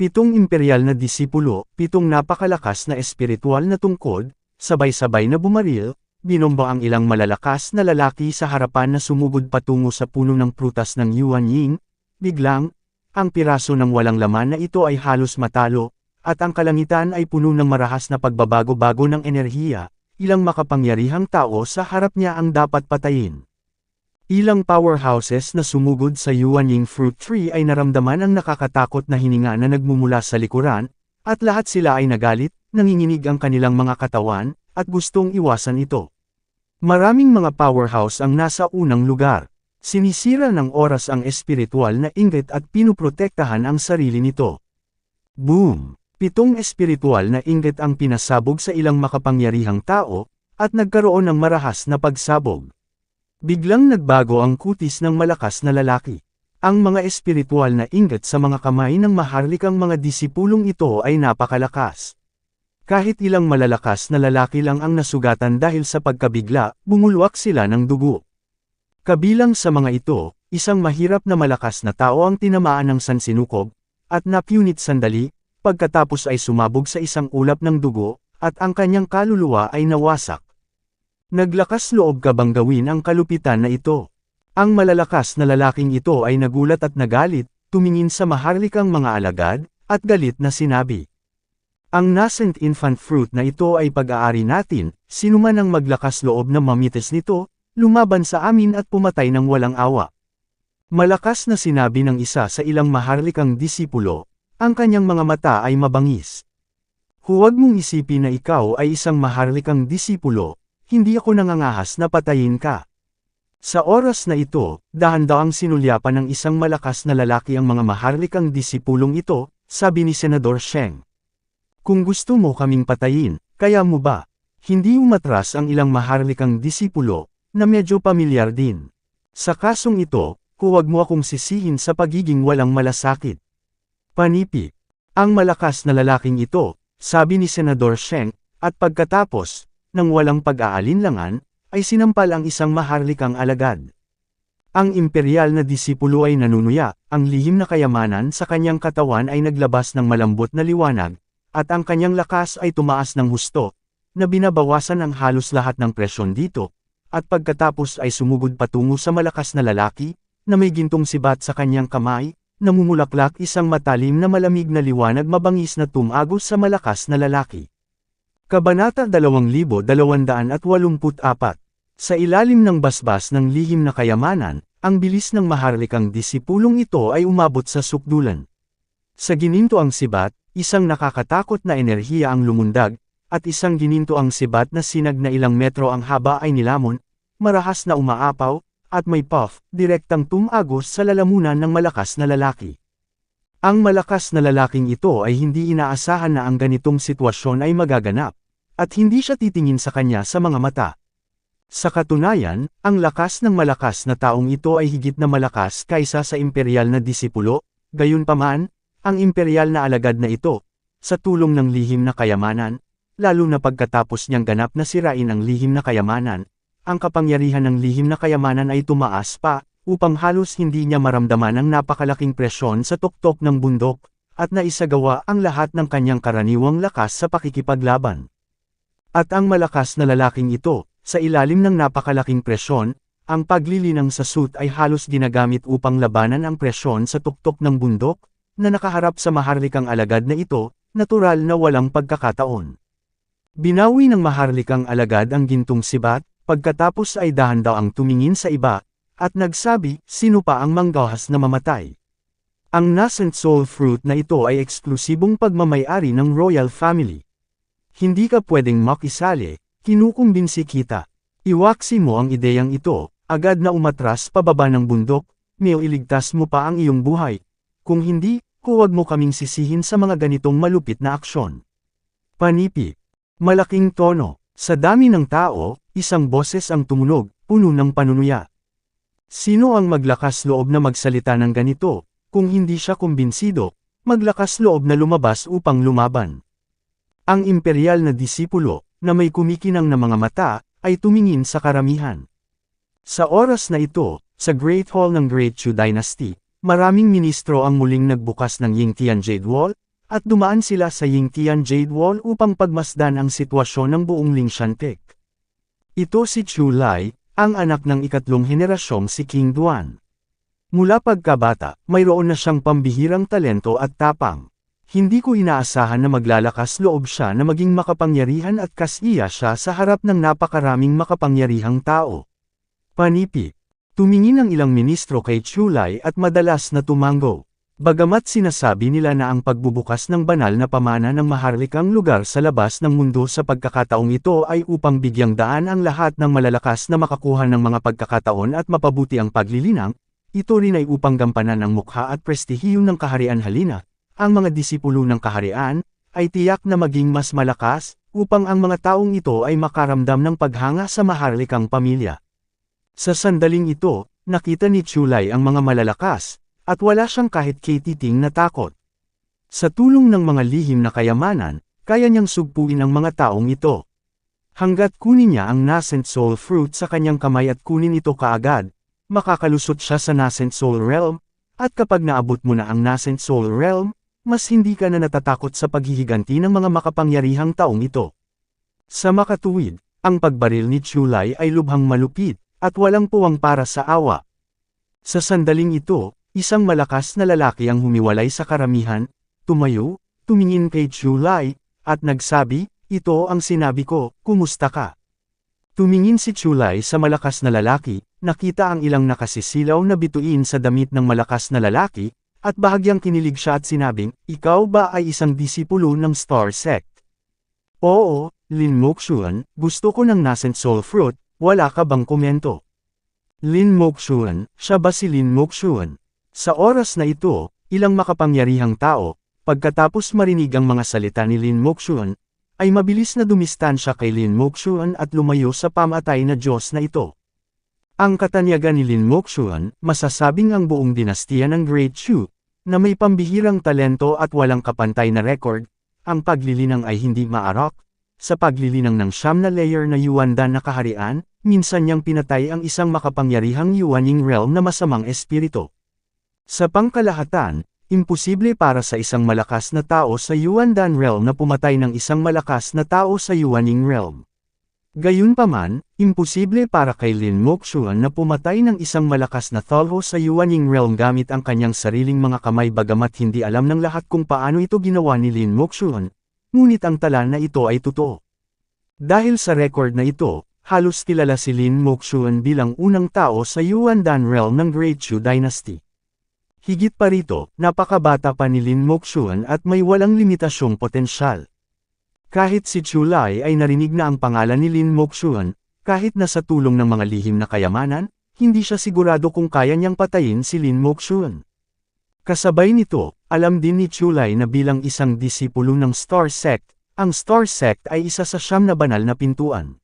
7 imperial na disipulo, 7 napakalakas na espiritual na tungkod, sabay-sabay na bumaril, binomba ang ilang malalakas na lalaki sa harapan na sumugod patungo sa puno ng prutas ng Yuan Ying, biglang, ang piraso ng walang laman na ito ay halos matalo, at ang kalangitan ay puno ng marahas na pagbabago-bago ng enerhiya, ilang makapangyarihang tao sa harap niya ang dapat patayin. Ilang powerhouses na sumugod sa Yuan Ying Fruit Tree ay naramdaman ang nakakatakot na hininga na nagmumula sa likuran, at lahat sila ay nagalit, nanginginig ang kanilang mga katawan, at gustong iwasan ito. Maraming mga powerhouse ang nasa unang lugar. Sinisira ng oras ang espiritual na inggit at pinuprotektahan ang sarili nito. Boom! 7 espiritual na inggit ang pinasabog sa ilang makapangyarihang tao, at nagkaroon ng marahas na pagsabog. Biglang nagbago ang kutis ng malakas na lalaki. Ang mga espiritual na inggit sa mga kamay ng maharlikang mga disipulong ito ay napakalakas. Kahit ilang malalakas na lalaki lang ang nasugatan dahil sa pagkabigla, bumulwak sila ng dugo. Kabilang sa mga ito, isang mahirap na malakas na tao ang tinamaan ng sansinukob, at napunit sandali, pagkatapos ay sumabog sa isang ulap ng dugo, at ang kanyang kaluluwa ay nawasak. Naglakas loob ka bang gawin ang kalupitan na ito? Ang malalakas na lalaking ito ay nagulat at nagalit, tumingin sa maharlikang mga alagad, at galit na sinabi. Ang nascent infant fruit na ito ay pag-aari natin, sinuman ang maglakas loob na mamites nito, lumaban sa amin at pumatay ng walang awa. Malakas na sinabi ng isa sa ilang maharlikang disipulo, ang kanyang mga mata ay mabangis. Huwag mong isipin na ikaw ay isang maharlikang disipulo, hindi ako nangangahas na patayin ka. Sa oras na ito, dahan-dahang sinulyapan ng isang malakas na lalaki ang mga maharlikang disipulong ito, sabi ni Senador Sheng. Kung gusto mo kaming patayin, kaya mo ba? Hindi umatras ang ilang maharlikang disipulo, na medyo pamilyar din. Sa kasong ito, huwag mo akong sisihin sa pagiging walang malasakit. Panipi. Ang malakas na lalaking ito, sabi ni Senador Sheng, at pagkatapos, nang walang pag-aalinlangan, ay sinampal ang isang maharlikang alagad. Ang imperial na disipulo ay nanunuya, ang lihim na kayamanan sa kanyang katawan ay naglabas ng malambot na liwanag, at ang kanyang lakas ay tumaas ng husto, na binabawasan ang halos lahat ng presyon dito. At pagkatapos ay sumugod patungo sa malakas na lalaki, na may gintong sibat sa kanyang kamay, namumulaklak isang matalim na malamig na liwanag mabangis na tumagos sa malakas na lalaki. Kabanata 2284. Sa ilalim ng basbas ng lihim na kayamanan, ang bilis ng maharlikang disipulong ito ay umabot sa sukdulan. Sa gininto ang sibat, isang nakakatakot na enerhiya ang lumundag, at isang gininto ang sibat na sinag na ilang metro ang haba ay nilamon, marahas na umaapaw, at may puff, direktang tumagos sa lalamunan ng malakas na lalaki. Ang malakas na lalaking ito ay hindi inaasahan na ang ganitong sitwasyon ay magaganap, at hindi siya titingin sa kanya sa mga mata. Sa katunayan, ang lakas ng malakas na taong ito ay higit na malakas kaysa sa imperial na disipulo, gayunpaman, ang imperial na alagad na ito, sa tulong ng lihim na kayamanan, lalo na pagkatapos niyang ganap na sirain ang lihim na kayamanan, ang kapangyarihan ng lihim na kayamanan ay tumaas pa, upang halos hindi niya maramdaman ang napakalaking presyon sa tuktok ng bundok, at naisagawa ang lahat ng kanyang karaniwang lakas sa pakikipaglaban. At ang malakas na lalaking ito, sa ilalim ng napakalaking presyon, ang paglilinang sa suit ay halos ginagamit upang labanan ang presyon sa tuktok ng bundok, na nakaharap sa maharlikang alagad na ito, natural na walang pagkakataon. Binawi ng maharlikang alagad ang gintong sibat, pagkatapos ay dahan-dahang tumingin sa iba, at nagsabi, sino pa ang manggahas na mamatay? Ang nascent soul fruit na ito ay eksklusibong pagmamay-ari ng royal family. Hindi ka pwedeng makisali, kinukumbinsi kita. Iwaksi mo ang ideyang ito, agad na umatras pababa ng bundok, Mio iligtas mo pa ang iyong buhay. Kung hindi, huwag mo kaming sisihin sa mga ganitong malupit na aksyon. Panipi. Malaking tono. Sa dami ng tao, isang boses ang tumunog, puno ng panunuya. Sino ang maglakas loob na magsalita ng ganito? Kung hindi siya kumbinsido, maglakas loob na lumabas upang lumaban. Ang imperial na disipulo, na may kumikinang na mga mata, ay tumingin sa karamihan. Sa oras na ito, sa Great Hall ng Great Chu Dynasty, maraming ministro ang muling nagbukas ng Yingtian Jade Wall, at dumaan sila sa Yingtian Jade Wall upang pagmasdan ang sitwasyon ng buong Lingshantek. Ito si Chu Lai, ang anak ng ikatlong henerasyong si King Duan. Mula pagkabata, mayroon na siyang pambihirang talento at tapang. Hindi ko inaasahan na maglalakas loob siya na maging makapangyarihan at kasiya siya sa harap ng napakaraming makapangyarihang tao. Panipi. Tumingin ang ilang ministro kay Chu Lai at madalas na tumango. Bagamat sinasabi nila na ang pagbubukas ng banal na pamana ng maharlikang lugar sa labas ng mundo sa pagkakataong ito ay upang bigyang daan ang lahat ng malalakas na makakuha ng mga pagkakataon at mapabuti ang paglilinang, ito rin ay upang gampanan ang mukha at prestihiyo ng kaharian halina. Ang mga disipulo ng kaharian ay tiyak na maging mas malakas upang ang mga taong ito ay makaramdam ng paghanga sa maharlikang pamilya. Sa sandaling ito, nakita ni Chu Lai ang mga malalakas, at wala siyang kahit katiting na takot. Sa tulong ng mga lihim na kayamanan, kaya niyang sugpuin ang mga taong ito. Hanggat kunin niya ang Nascent Soul Fruit sa kanyang kamay at kunin ito kaagad, makakalusot siya sa Nascent Soul Realm, at kapag naabot mo na ang Nascent Soul Realm, mas hindi ka na natatakot sa paghihiganti ng mga makapangyarihang taong ito. Sa makatuwid, ang pagbaril ni Chu Lai ay lubhang malupit, at walang puwang para sa awa. Sa sandaling ito, isang malakas na lalaki ang humiwalay sa karamihan, tumayo, tumingin kay Chu Lai, at nagsabi, "Ito ang sinabi ko, kumusta ka?" Tumingin si Chu Lai sa malakas na lalaki, nakita ang ilang nakasisilaw na bituin sa damit ng malakas na lalaki, at bahagyang kinilig siya at sinabing, "Ikaw ba ay isang disipulo ng Star Sect?" "Oo, Lin Mokshuan, gusto ko ng Nascent Soul Fruit, wala ka bang komento?" Lin Mokshuan, siya ba si Lin Mokshuan? Sa oras na ito, ilang makapangyarihang tao, pagkatapos marinig ang mga salita ni Lin Mokshuan, ay mabilis na dumistansya kay Lin Mokshuan at lumayo sa pamatay na Diyos na ito. Ang katanyagan ni Lin Mokshuan, masasabing ang buong dinastiya ng Great Chu, na may pambihirang talento at walang kapantay na record, ang paglilinang ay hindi maarok. Sa paglilinang ng siyam na layer na Yuandan na kaharian, minsan niyang pinatay ang isang makapangyarihang Yuanying realm na masamang espiritu. Sa pangkalahatan, imposible para sa isang malakas na tao sa Yuandan realm na pumatay ng isang malakas na tao sa Yuanying realm. Gayunpaman, imposible para kay Lin Mokshuan na pumatay ng isang malakas na thalho sa Yuanying realm gamit ang kanyang sariling mga kamay bagamat hindi alam ng lahat kung paano ito ginawa ni Lin Mokshuan, ngunit ang tala na ito ay totoo. Dahil sa record na ito, halos kilala si Lin Mokshuan bilang unang tao sa Yuandan realm ng Great Chu Dynasty. Higit pa rito, napakabata pa ni Lin Mokshuan at may walang limitasyong potensyal. Kahit si Chu Lai ay narinig na ang pangalan ni Lin Mokshuan, kahit na sa tulong ng mga lihim na kayamanan, hindi siya sigurado kung kaya niyang patayin si Lin Mokshuan. Kasabay nito, alam din ni Chu Lai na bilang isang disipulo ng Star Sect, ang Star Sect ay isa sa siyam na banal na pintuan.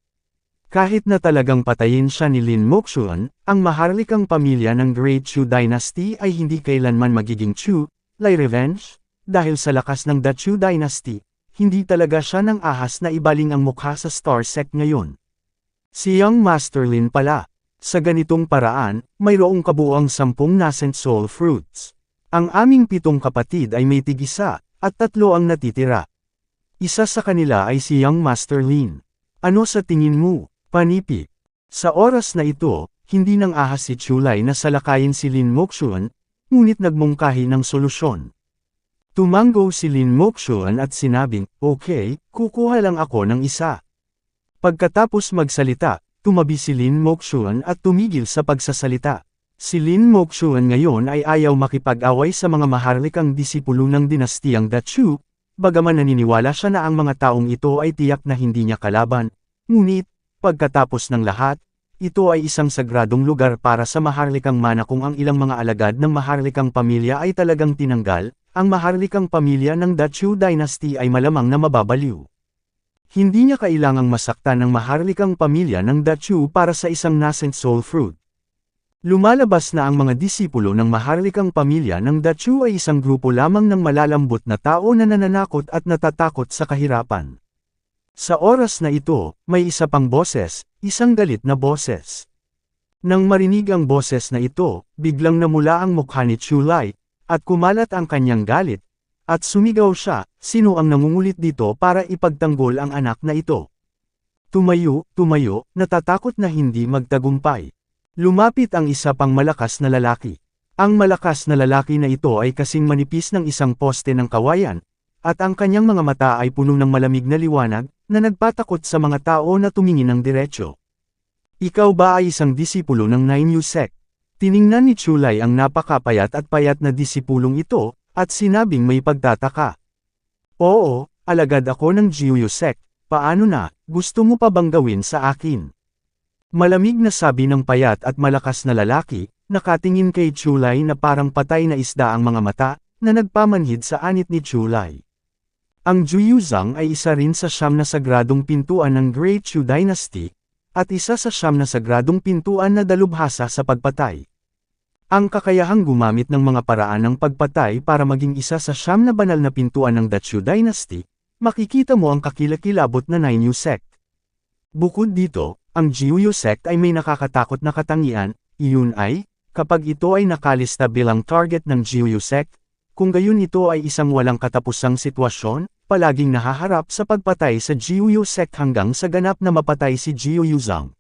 Kahit na talagang patayin siya ni Lin Mokshuan, ang maharlikang pamilya ng Great Chu Dynasty ay hindi kailanman magiging Chu Lai revenge, dahil sa lakas ng The Chu Dynasty, hindi talaga siya nang ahas na ibaling ang mukha sa Star Sect ngayon. Si Young Master Lin pala. Sa ganitong paraan, mayroong kabuuang 10 Nascent Soul Fruits. Ang aming 7 kapatid ay may tig-1, at 3 ang natitira. Isa sa kanila ay si Young Master Lin. Ano sa tingin mo, Panipi? Sa oras na ito, hindi nang ahas si Chu Lai na salakayin si Lin Mokshuan, ngunit nagmungkahi ng solusyon. Tumango si Lin Mokshuan at sinabing, "Okay, kukuha lang ako ng isa." Pagkatapos magsalita, tumabi si Lin Mokshuan at tumigil sa pagsasalita. Si Lin Mokshuan ngayon ay ayaw makipag-away sa mga maharlikang disipulo ng dinastiyang The Chu, bagaman naniniwala siya na ang mga taong ito ay tiyak na hindi niya kalaban. Ngunit, pagkatapos ng lahat, ito ay isang sagradong lugar para sa maharlikang mana. Kung ang ilang mga alagad ng maharlikang pamilya ay talagang tinanggal, ang maharlikang pamilya ng Dachu Dynasty ay malamang na mababaliw. Hindi niya kailangang masaktan ng maharlikang pamilya ng Dachu para sa isang nascent soul fruit. Lumalabas na ang mga disipulo ng maharlikang pamilya ng Dachu ay isang grupo lamang ng malalambot na tao na nananakot at natatakot sa kahirapan. Sa oras na ito, may isa pang boses, isang galit na boses. Nang marinig ang boses na ito, biglang namula ang mukha ni Chulai, at kumalat ang kanyang galit, at sumigaw siya, sino ang nangungulit dito para ipagtanggol ang anak na ito? Tumayo, natatakot na hindi magtagumpay. Lumapit ang isa pang malakas na lalaki. Ang malakas na lalaki na ito ay kasing manipis ng isang poste ng kawayan, at ang kanyang mga mata ay puno ng malamig na liwanag, na nagpatakot sa mga tao na tumingin ng diretsyo. Ikaw ba ay isang disipulo ng Nainyu sect? Tiningnan ni Chulai ang napakapayat at payat na disipulong ito, at sinabing may pagtataka. Oo, alagad ako ng Jiuyu sect, paano na, gusto mo pa bang gawin sa akin? Malamig na sabi ng payat at malakas na lalaki, nakatingin kay Chulai na parang patay na isda ang mga mata, na nagpamanhid sa anit ni Chulai. Ang Juyuzang ay isa rin sa 9 na sagradong pintuan ng Great Chu Dynasty, at isa sa 9 na sagradong pintuan na dalubhasa sa pagpatay. Ang kakayahang gumamit ng mga paraan ng pagpatay para maging isa sa 9 na banal na pintuan ng Dachu Dynasty, makikita mo ang kakilakilabot na Nainyu sect. Bukod dito, ang Jiuyu sect ay may nakakatakot na katangian, iyon ay, kapag ito ay nakalista bilang target ng Jiuyu sect, kung gayon ito ay isang walang katapusang sitwasyon, palaging nahaharap sa pagpatay sa Jiuyu sect hanggang sa ganap na mapatay si Jiuyuzang.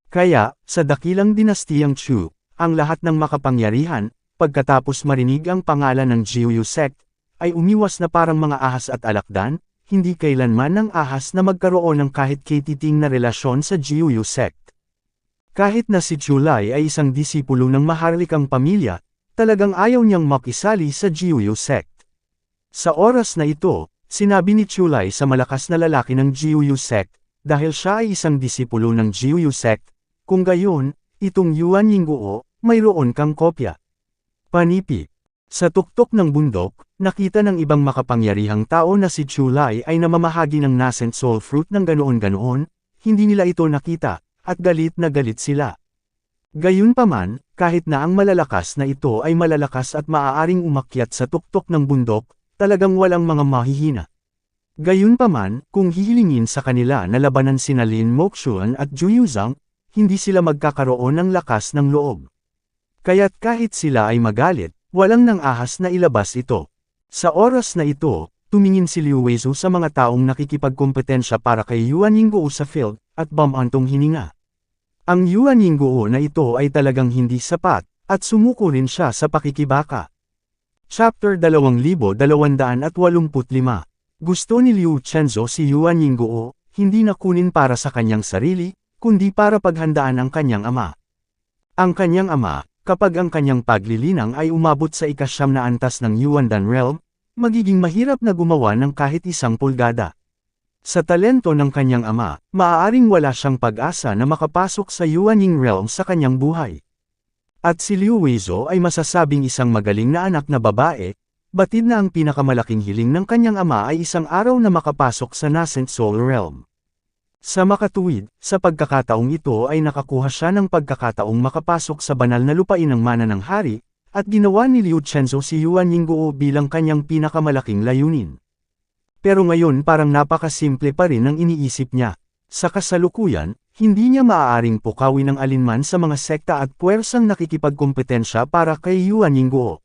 Kaya, sa dakilang dinastiyang Chu, ang lahat ng makapangyarihan, pagkatapos marinig ang pangalan ng Jiuyu sect, ay umiwas na parang mga ahas at alakdan, hindi kailanman ng ahas na magkaroon ng kahit katiting na relasyon sa Jiuyu sect. Kahit na si Chulai ay isang disipulo ng maharlikang pamilya, talagang ayaw niyang makisali sa Jiuyu sect. Sa oras na ito, sinabi ni Chulai sa malakas na lalaki ng Jiuyu sect, dahil siya ay isang disipulo ng Jiuyu sect, kung gayon, itong Yuan Yingguo, mayroon kang kopya. Panipi. Sa tuktok ng bundok, nakita ng ibang makapangyarihang tao na si Chulai ay namamahagi ng nascent soul fruit ng ganoon-ganoon, hindi nila ito nakita, at galit na galit sila. Gayunpaman, kahit na ang malalakas na ito ay malalakas at maaaring umakyat sa tuktok ng bundok, talagang walang mga mahihina. Gayunpaman, kung hihilingin sa kanila na labanan sina Lin Moxuan at Juyuzang, hindi sila magkakaroon ng lakas ng loob. Kaya't kahit sila ay magalit, walang nang ahas na ilabas ito. Sa oras na ito, tumingin si Liu Weizu sa mga taong nakikipagkompetensya para kay Yuan Yingguo sa field, at bumantong hininga. Ang Yuan Yingguo na ito ay talagang hindi sapat, at sumuko rin siya sa pakikibaka. Chapter 2285. Gusto ni Liu Chenzo si Yuan Yingguo, hindi na kunin para sa kanyang sarili, kundi para paghandaan ang kanyang ama. Ang kanyang ama, kapag ang kanyang paglilinang ay umabot sa ika-9 na antas ng Yuandan Realm, magiging mahirap na gumawa ng kahit 1 pulgada. Sa talento ng kanyang ama, maaaring wala siyang pag-asa na makapasok sa Yuanying Realm sa kanyang buhay. At si Liu Weizu ay masasabing isang magaling na anak na babae, batid na ang pinakamalaking hiling ng kanyang ama ay isang araw na makapasok sa Nascent Soul Realm. Sa makatuwid, sa pagkakataong ito ay nakakuha siya ng pagkakataong makapasok sa banal na lupain ng mana ng hari, at ginawa ni Liu Chenzo si Yuan Yingguo bilang kanyang pinakamalaking layunin. Pero ngayon parang napakasimple pa rin ang iniisip niya. Sa kasalukuyan, hindi niya maaaring pukawin ang alinman sa mga sekta at puwersang nakikipagkompetensya para kay Yuan Yingguo.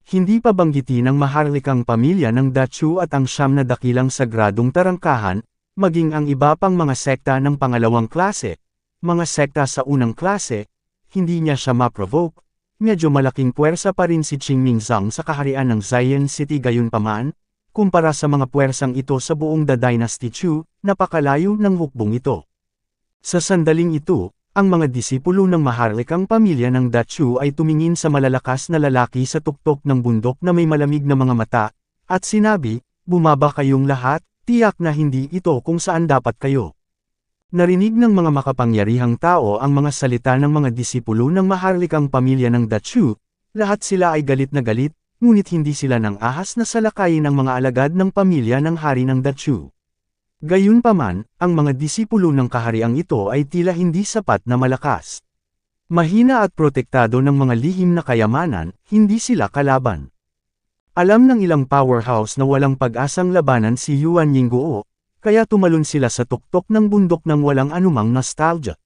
Hindi pa banggitin ang maharlikang pamilya ng Dachu at ang 9 na dakilang sagradong tarangkahan, maging ang iba pang mga sekta ng pangalawang klase, mga sekta sa unang klase, hindi niya siya ma-provoke. Medyo malaking puwersa pa rin si Qingming Zhang sa kaharian ng Zion City gayunpaman, kumpara sa mga puwersang ito sa buong The Dynasty Chu, napakalayo ng hukbong ito. Sa sandaling ito, ang mga disipulo ng maharlikang pamilya ng Dachu ay tumingin sa malalakas na lalaki sa tuktok ng bundok na may malamig na mga mata, at sinabi, "Bumaba kayong lahat, tiyak na hindi ito kung saan dapat kayo." Narinig ng mga makapangyarihang tao ang mga salita ng mga disipulo ng maharlikang pamilya ng Dachu, lahat sila ay galit na galit, ngunit hindi sila nang ahas na salakayin ang mga alagad ng pamilya ng hari ng Dachu. Gayunpaman, ang mga disipulo ng kahariang ito ay tila hindi sapat na malakas. Mahina at protektado ng mga lihim na kayamanan, hindi sila kalaban. Alam ng ilang powerhouse na walang pag-asang labanan si Yuan Yingguo, kaya tumalon sila sa tuktok ng bundok ng walang anumang nostalgia.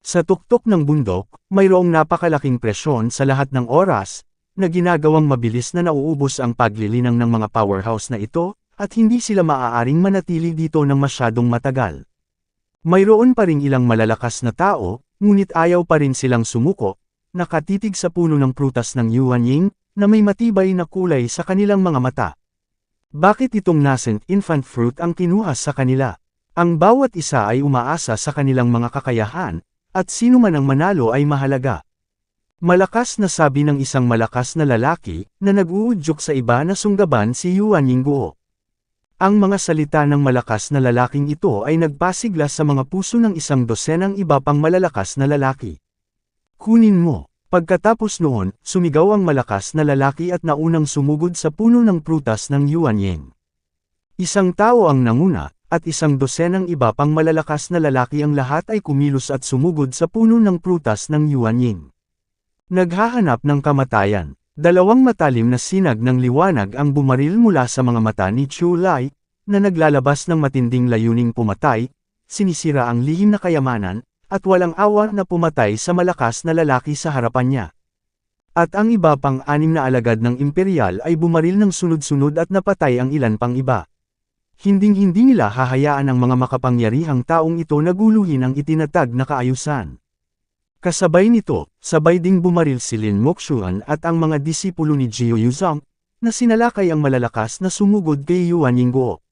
Sa tuktok ng bundok, mayroong napakalaking presyon sa lahat ng oras, na ginagawang mabilis na nauubos ang paglilinang ng mga powerhouse na ito, at hindi sila maaaring manatili dito ng masyadong matagal. Mayroon pa ring ilang malalakas na tao, ngunit ayaw pa rin silang sumuko, nakatitig sa puno ng prutas ng Yuanying, na may matibay na kulay sa kanilang mga mata. Bakit itong nascent infant fruit ang kinuha sa kanila? Ang bawat isa ay umaasa sa kanilang mga kakayahan, at sino man ang manalo ay mahalaga. Malakas na sabi ng isang malakas na lalaki, na nag-uudyok sa iba na sunggaban si Yuan Yingguo. Ang mga salita ng malakas na lalaking ito ay nagpasigla sa mga puso ng isang dosenang iba pang malalakas na lalaki. Kunin mo. Pagkatapos noon, sumigaw ang malakas na lalaki at naunang sumugod sa puno ng prutas ng Yuanying. Isang tao ang nanguna, at isang dosenang iba pang malalakas na lalaki ang lahat ay kumilos at sumugod sa puno ng prutas ng Yuanying. Naghahanap ng kamatayan. Dalawang matalim na sinag ng liwanag ang bumaril mula sa mga mata ni Chu Lai, na naglalabas ng matinding layuning pumatay, sinisira ang lihim na kayamanan, at walang awa na pumatay sa malakas na lalaki sa harapan niya. At ang iba pang 6 na alagad ng imperial ay bumaril ng sunod-sunod at napatay ang ilan pang iba. Hinding-hindi nila hahayaan ang mga makapangyarihang taong ito na guluhin ang itinatag na kaayusan. Kasabay nito, sabay ding bumaril si Lin Moxuan at ang mga disipulo ni Jiu Yuzhang, na sinalakay ang malalakas na sumugod kay Yuan Yingguo.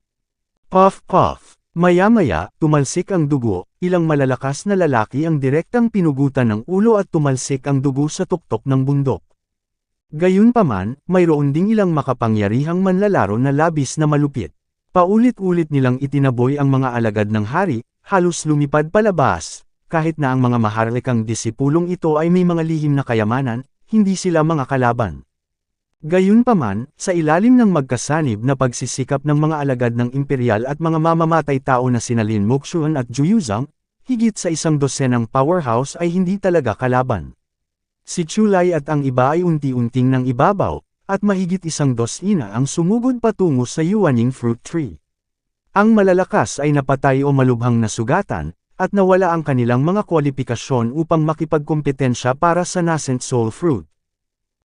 Puff puff. Maya-maya, tumalsik ang dugo, ilang malalakas na lalaki ang direktang pinugutan ng ulo at tumalsik ang dugo sa tuktok ng bundok. Gayunpaman, mayroon ding ilang makapangyarihang manlalaro na labis na malupit. Paulit-ulit nilang itinaboy ang mga alagad ng hari, halos lumipad palabas, kahit na ang mga maharlikang disipulong ito ay may mga lihim na kayamanan, hindi sila mga kalaban. Gayunpaman, sa ilalim ng magkasanib na pagsisikap ng mga alagad ng imperial at mga mamamatay tao na sina Lin Moxuan at Zhu Yuzhang, higit sa 1 dosenang powerhouse ay hindi talaga kalaban. Si Chu Lai at ang iba ay unti-unting nang ibabaw, at mahigit 1 dosina ang sumugod patungo sa Yuanying Fruit Tree. Ang malalakas ay napatay o malubhang nasugatan, at nawala ang kanilang mga kwalipikasyon upang makipagkompetensya para sa nascent soul fruit.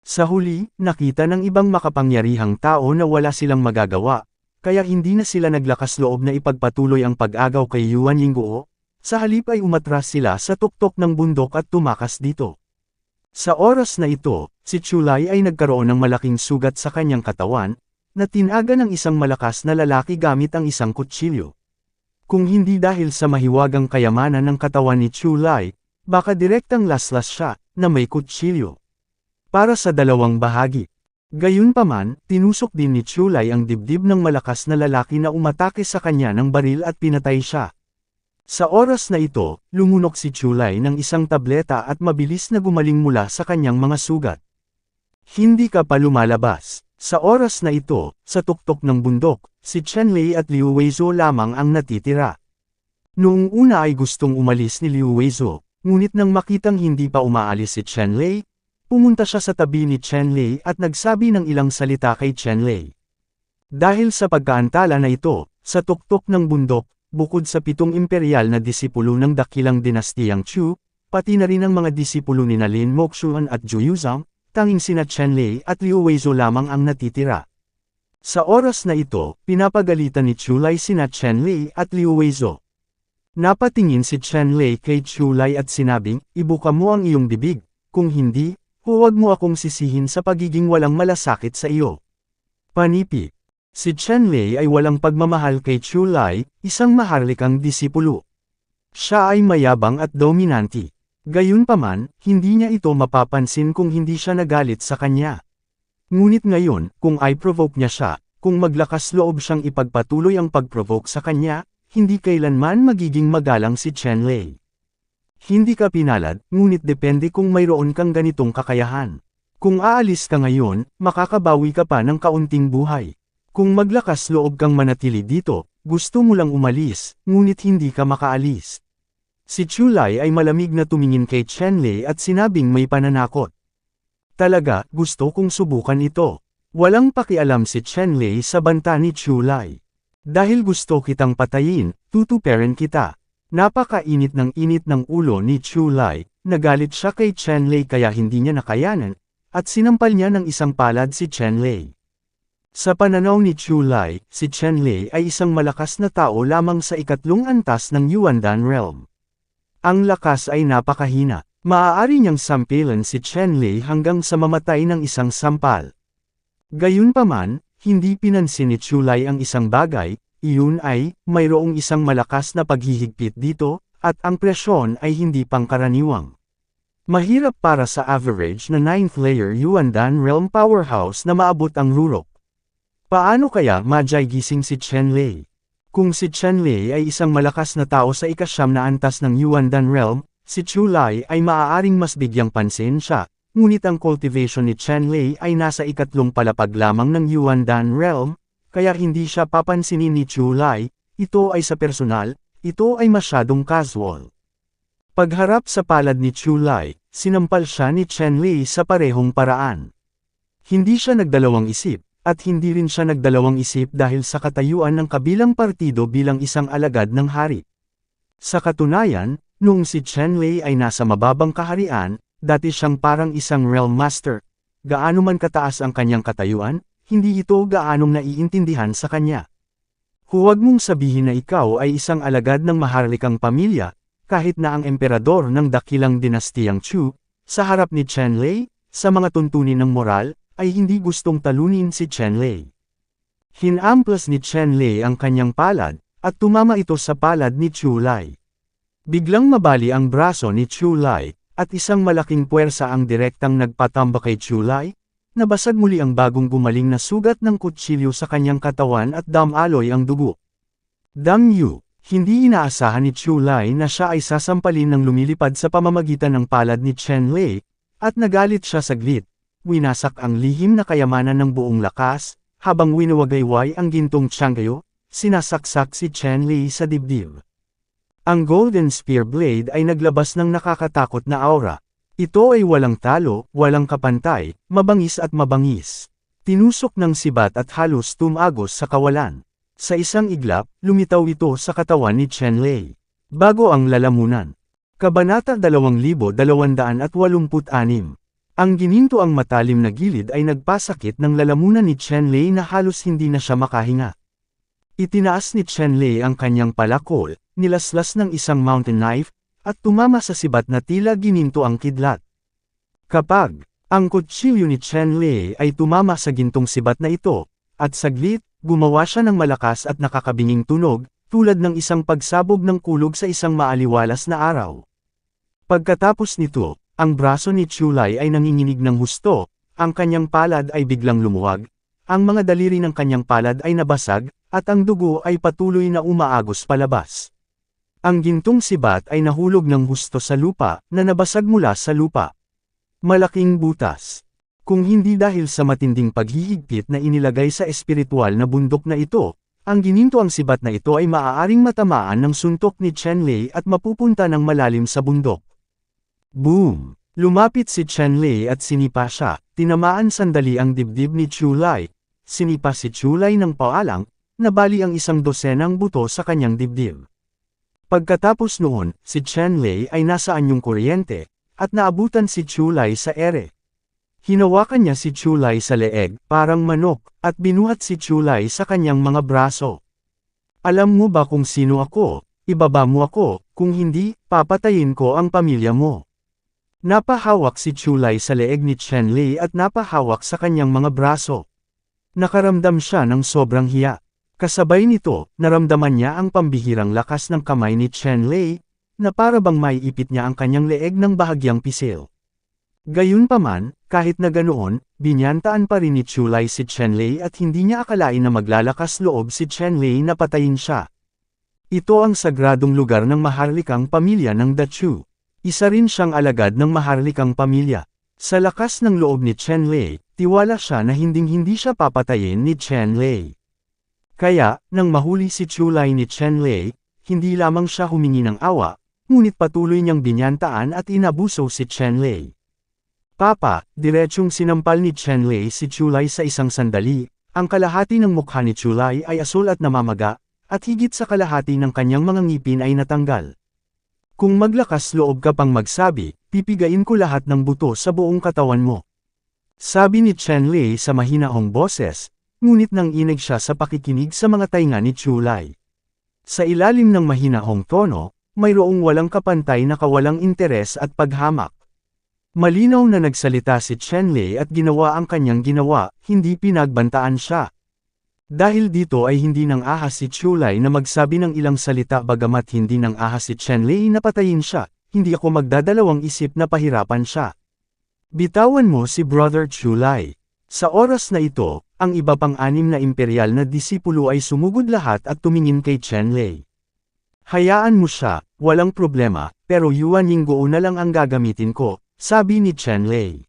Sa huli, nakita ng ibang makapangyarihang tao na wala silang magagawa, kaya hindi na sila naglakas loob na ipagpatuloy ang pag-agaw kay Yuan Yingguo, sa halip ay umatras sila sa tuktok ng bundok at tumakas dito. Sa oras na ito, si Chu Lai ay nagkaroon ng malaking sugat sa kanyang katawan, na tinaga ng isang malakas na lalaki gamit ang isang kutsilyo. Kung hindi dahil sa mahiwagang kayamanan ng katawan ni Chu Lai, baka direktang laslas siya, na may kutsilyo. Para sa dalawang bahagi. Gayunpaman, tinusok din ni Chu Lai ang dibdib ng malakas na lalaki na umatake sa kanya ng baril at pinatay siya. Sa oras na ito, lumunok si Chu Lai ng isang tableta at mabilis na gumaling mula sa kanyang mga sugat. Hindi ka pa lumalabas. Sa oras na ito, sa tuktok ng bundok, si Chen Lei at Liu Weizhou lamang ang natitira. Noong una ay gustong umalis ni Liu Weizhou, ngunit nang makitang hindi pa umaalis si Chen Lei, pumunta siya sa tabi ni Chen Lei at nagsabi ng ilang salita kay Chen Lei. Dahil sa pagkaantala na ito, sa tuktok ng bundok, bukod sa 7 imperial na disipulo ng dakilang dinastiyang Chu, pati na rin ang mga disipulo ni Lin Moxuan at Zhu Yuzhang, tanging sina Chen Lei at Liu Weizhou lamang ang natitira. Sa oras na ito, pinapagalitan ni Chu Lai sina Chen Lei at Liu Weizhou. Napatingin si Chen Lei kay Chu Lai at sinabing, "Ibuka mo ang iyong bibig, kung hindi, huwag mo akong sisihin sa pagiging walang malasakit sa iyo." Panipi. Si Chen Lei ay walang pagmamahal kay Chu Lai, isang maharlikang disipulo. Siya ay mayabang at dominanti. Gayunpaman, hindi niya ito mapapansin kung hindi siya nagalit sa kanya. Ngunit ngayon, kung i-provoke niya siya, kung maglakas loob siyang ipagpatuloy ang pag-provoke sa kanya, hindi kailanman magiging magalang si Chenlei. Hindi ka pinalad, ngunit depende kung mayroon kang ganitong kakayahan. Kung aalis ka ngayon, makakabawi ka pa ng kaunting buhay. Kung maglakas loob kang manatili dito, gusto mo lang umalis, ngunit hindi ka makaalis. Si Chulai ay malamig na tumingin kay Chenlei at sinabing may pananakot. Talaga, gusto kong subukan ito. Walang pakialam si Chenlei sa banta ni Chulai. Dahil gusto kitang patayin, tutuperin kita. Napakainit ng ulo ni Chulai, nagalit siya kay Chenlei kaya hindi niya nakayanan, at sinampal niya ng isang palad si Chenlei. Sa pananaw ni Chulai, si Chenlei ay isang malakas na tao lamang sa ikatlong antas ng Yuandan Realm. Ang lakas ay napakahina, maaari niyang sampilan si Chenlei hanggang sa mamatay ng isang sampal. Gayunpaman, hindi pinansin ni Chulai ang isang bagay. Iyon ay, mayroong isang malakas na paghihigpit dito, at ang presyon ay hindi pangkaraniwang. Mahirap para sa average na 9th layer Yuandan Realm powerhouse na maabot ang rurok. Paano kaya Majay gising si Chenlei? Kung si Chenlei ay isang malakas na tao sa ikasyam na antas ng Yuandan Realm, si Chulai ay maaaring mas bigyang pansin siya, ngunit ang cultivation ni Chenlei ay nasa ikatlong palapag lamang ng Yuandan Realm, kaya hindi siya papansinin ni Chulai. Ito ay sa personal, ito ay masyadong casual. Pagharap sa palad ni Chulai, sinampal siya ni Chenlei sa parehong paraan. Hindi siya nagdalawang isip, at hindi rin siya nagdalawang isip dahil sa katayuan ng kabilang partido bilang isang alagad ng hari. Sa katunayan, noong si Chenlei ay nasa mababang kaharian, dati siyang parang isang realm master. Gaano man kataas ang kanyang katayuan, hindi ito gaanong naiintindihan sa kanya. Huwag mong sabihin na ikaw ay isang alagad ng maharlikang pamilya, kahit na ang emperador ng dakilang dinastiyang Chu, sa harap ni Chenlei, sa mga tuntunin ng moral, ay hindi gustong talunin si Chenlei. Hinamplas ni Chenlei ang kanyang palad, at tumama ito sa palad ni Chulai. Biglang mabali ang braso ni Chulai, at isang malaking puwersa ang direktang nagpatamba kay Chulai. Nabasag muli ang bagong gumaling na sugat ng kutsilyo sa kanyang katawan at damaloy ang dugo. Damyu, hindi inaasahan ni Chulai na siya ay sasampalin ng lumilipad sa pamamagitan ng palad ni Chenlei, at nagalit siya saglit. Winasak ang lihim na kayamanan ng buong lakas, habang winawagayway ang gintong Changkayo, sinasaksak si Chenlei sa dibdib. Ang Golden Spear Blade ay naglabas ng nakakatakot na aura. Ito ay walang talo, walang kapantay, mabangis at mabangis. Tinusok ng sibat at halos tumagos sa kawalan. Sa isang iglap, lumitaw ito sa katawan ni Chenlei. Bago ang lalamunan. Kabanata 2286. Ang gininto ang matalim na gilid ay nagpasakit ng lalamunan ni Chenlei na halos hindi na siya makahinga. Itinaas ni Chenlei ang kanyang palakol, nilaslas ng isang mountain knife, at tumama sa sibat na tila gininto ang kidlat. Kapag ang kutsilyo ni Chenlei ay tumama sa gintong sibat na ito, at saglit, gumawa siya ng malakas at nakakabinging tunog, tulad ng isang pagsabog ng kulog sa isang maaliwalas na araw. Pagkatapos nito, ang braso ni Chulai ay nanginginig ng husto, ang kanyang palad ay biglang lumuwag, ang mga daliri ng kanyang palad ay nabasag, at ang dugo ay patuloy na umaagos palabas. Ang gintong sibat ay nahulog ng husto sa lupa, na nabasag mula sa lupa. Malaking butas. Kung hindi dahil sa matinding paghihigpit na inilagay sa espiritual na bundok na ito, ang gininto ang sibat na ito ay maaaring matamaan ng suntok ni Chenlei at mapupunta ng malalim sa bundok. Boom! Lumapit si Chenlei at sinipa siya, tinamaan sandali ang dibdib ni Chulai. Sinipa si Chulai ng paalang, nabali ang isang dosenang buto sa kanyang dibdib. Pagkatapos noon, si Chenlei ay nasa anyong kuryente, at naabutan si Chulai sa ere. Hinawakan niya si Chulai sa leeg, parang manok, at binuhat si Chulai sa kanyang mga braso. Alam mo ba kung sino ako? Ibaba mo ako, kung hindi, papatayin ko ang pamilya mo. Napahawak si Chulai sa leeg ni Chenlei at napahawak sa kanyang mga braso. Nakaramdam siya ng sobrang hiya. Kasabay nito, naramdaman niya ang pambihirang lakas ng kamay ni Chenlei, na para bang maiipit niya ang kanyang leeg ng bahagyang pisil. Gayunpaman, kahit na ganoon, binyantaan pa rin ni Chulai si Chenlei at hindi niya akalain na maglalakas loob si Chenlei na patayin siya. Ito ang sagradong lugar ng maharlikang pamilya ng Dachu. Isa rin siyang alagad ng maharlikang pamilya. Sa lakas ng loob ni Chen Lei, tiwala siya na hinding-hindi siya papatayin ni Chen Lei. Kaya, nang mahuli si Chulai ni Chen Lei, hindi lamang siya humingi ng awa, ngunit patuloy niyang binyantaan at inabuso si Chen Lei. Papa, diretsyong sinampal ni Chen Lei si Chulai sa isang sandali, ang kalahati ng mukha ni Chulai ay asul at namamaga, at higit sa kalahati ng kanyang mga ngipin ay natanggal. Kung maglakas loob ka pang magsabi, pipigain ko lahat ng buto sa buong katawan mo. Sabi ni Chen Lei sa mahinahong boses, ngunit nang inig siya sa pakikinig sa mga tainga ni Chulai. Sa ilalim ng mahinahong tono, mayroong walang kapantay na kawalang interes at paghamak. Malinaw na nagsalita si Chen Lei at ginawa ang kanyang ginawa, hindi pinagbantaan siya. Dahil dito ay hindi nang ahas si Chulai na magsabi ng ilang salita bagamat hindi nang ahas si Chen Lei na patayin siya, hindi ako magdadalawang isip na pahirapan siya. Bitawan mo si Brother Chulai. Sa oras na ito, ang iba pang 6 na imperial na disipulo ay sumugod lahat at tumingin kay Chen Lei. Hayaan mo siya, walang problema, pero Yuan Yingguo na lang ang gagamitin ko, sabi ni Chen Lei.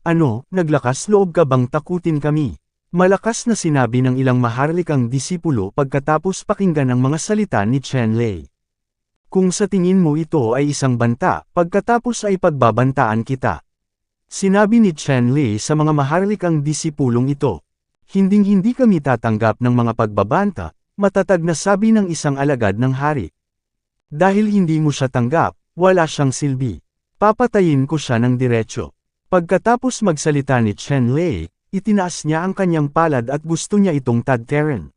Ano, naglakas loob ka bang takutin kami? Malakas na sinabi ng ilang maharlikang disipulo pagkatapos pakinggan ang mga salita ni Chen Lei. Kung sa tingin mo ito ay isang banta, pagkatapos ay pagbabantaan kita. Sinabi ni Chen Lei sa mga maharlikang disipulong ito. Hinding-hindi kami tatanggap ng mga pagbabanta, matatag na sabi ng isang alagad ng hari. Dahil hindi mo siya tanggap, wala siyang silbi. Papatayin ko siya ng diretsyo. Pagkatapos magsalita ni Chen Lei, itinaas niya ang kanyang palad at gusto niya itong tadterin.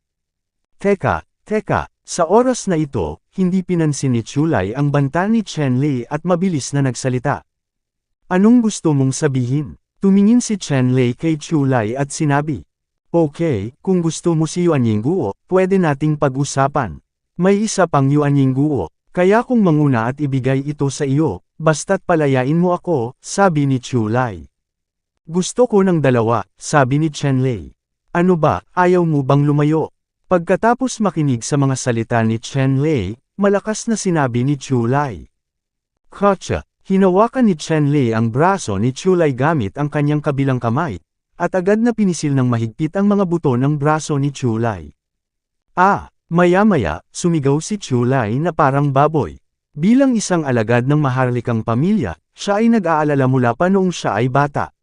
Teka, sa oras na ito, hindi pinansin ni Chulai ang banta ni Chen Lei at mabilis na nagsalita. Anong gusto mong sabihin? Tumingin si Chen Lei kay Chulai at sinabi. Okay, kung gusto mo si Yuan Yingguo, pwede nating pag-usapan. May isa pang Yuan Yingguo, kaya kung manguna at ibigay ito sa iyo, basta't palayain mo ako, sabi ni Chulai. Gusto ko ng dalawa, sabi ni Chen Lei. Ano ba, ayaw mo bang lumayo? Pagkatapos makinig sa mga salita ni Chen Lei, malakas na sinabi ni Chulai. Kotsa, hinawakan ni Chen Lei ang braso ni Chulai gamit ang kanyang kabilang kamay, at agad na pinisil ng mahigpit ang mga buto ng braso ni Chulai. Maya-maya, sumigaw si Chulai na parang baboy. Bilang isang alagad ng maharlikang pamilya, siya ay nag-aalala mula pa noong siya ay bata.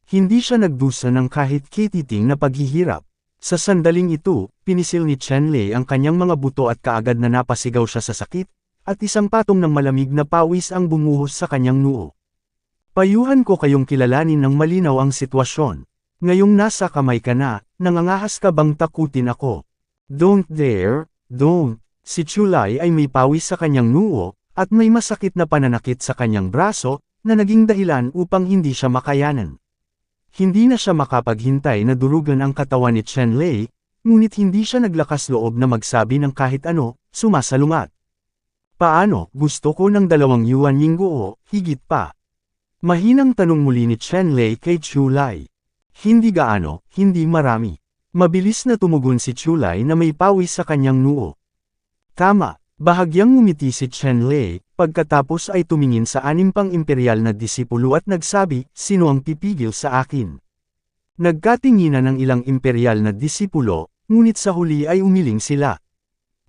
Hindi siya nagdusa ng kahit kititing na paghihirap. Sa sandaling ito, pinisil ni Chen Lei ang kanyang mga buto at kaagad na napasigaw siya sa sakit, at isang patong ng malamig na pawis ang bumuhos sa kanyang noo. Payuhan ko kayong kilalanin ng malinaw ang sitwasyon. Ngayong nasa kamay ka na, nangangahas ka bang takutin ako? Don't dare, don't. Si Chulai ay may pawis sa kanyang noo, at may masakit na pananakit sa kanyang braso, na naging dahilan upang hindi siya makayanan. Hindi na siya makapaghintay na durugan ang katawan ni Chen Lei, ngunit hindi siya naglakas loob na magsabi ng kahit ano, sumasalungat. Paano, gusto ko ng 2 Yuan Yingguo, higit pa? Mahinang tanong muli ni Chen Lei kay Chulai. Hindi gaano, hindi marami. Mabilis na tumugon si Chulai na may pawis sa kanyang noo. Tama, bahagyang ngumiti si Chen Lei, pagkatapos ay tumingin sa 6 pang imperial na disipulo at nagsabi, sino ang pipigil sa akin? Nagkatinginan ng ilang imperial na disipulo, ngunit sa huli ay umiling sila.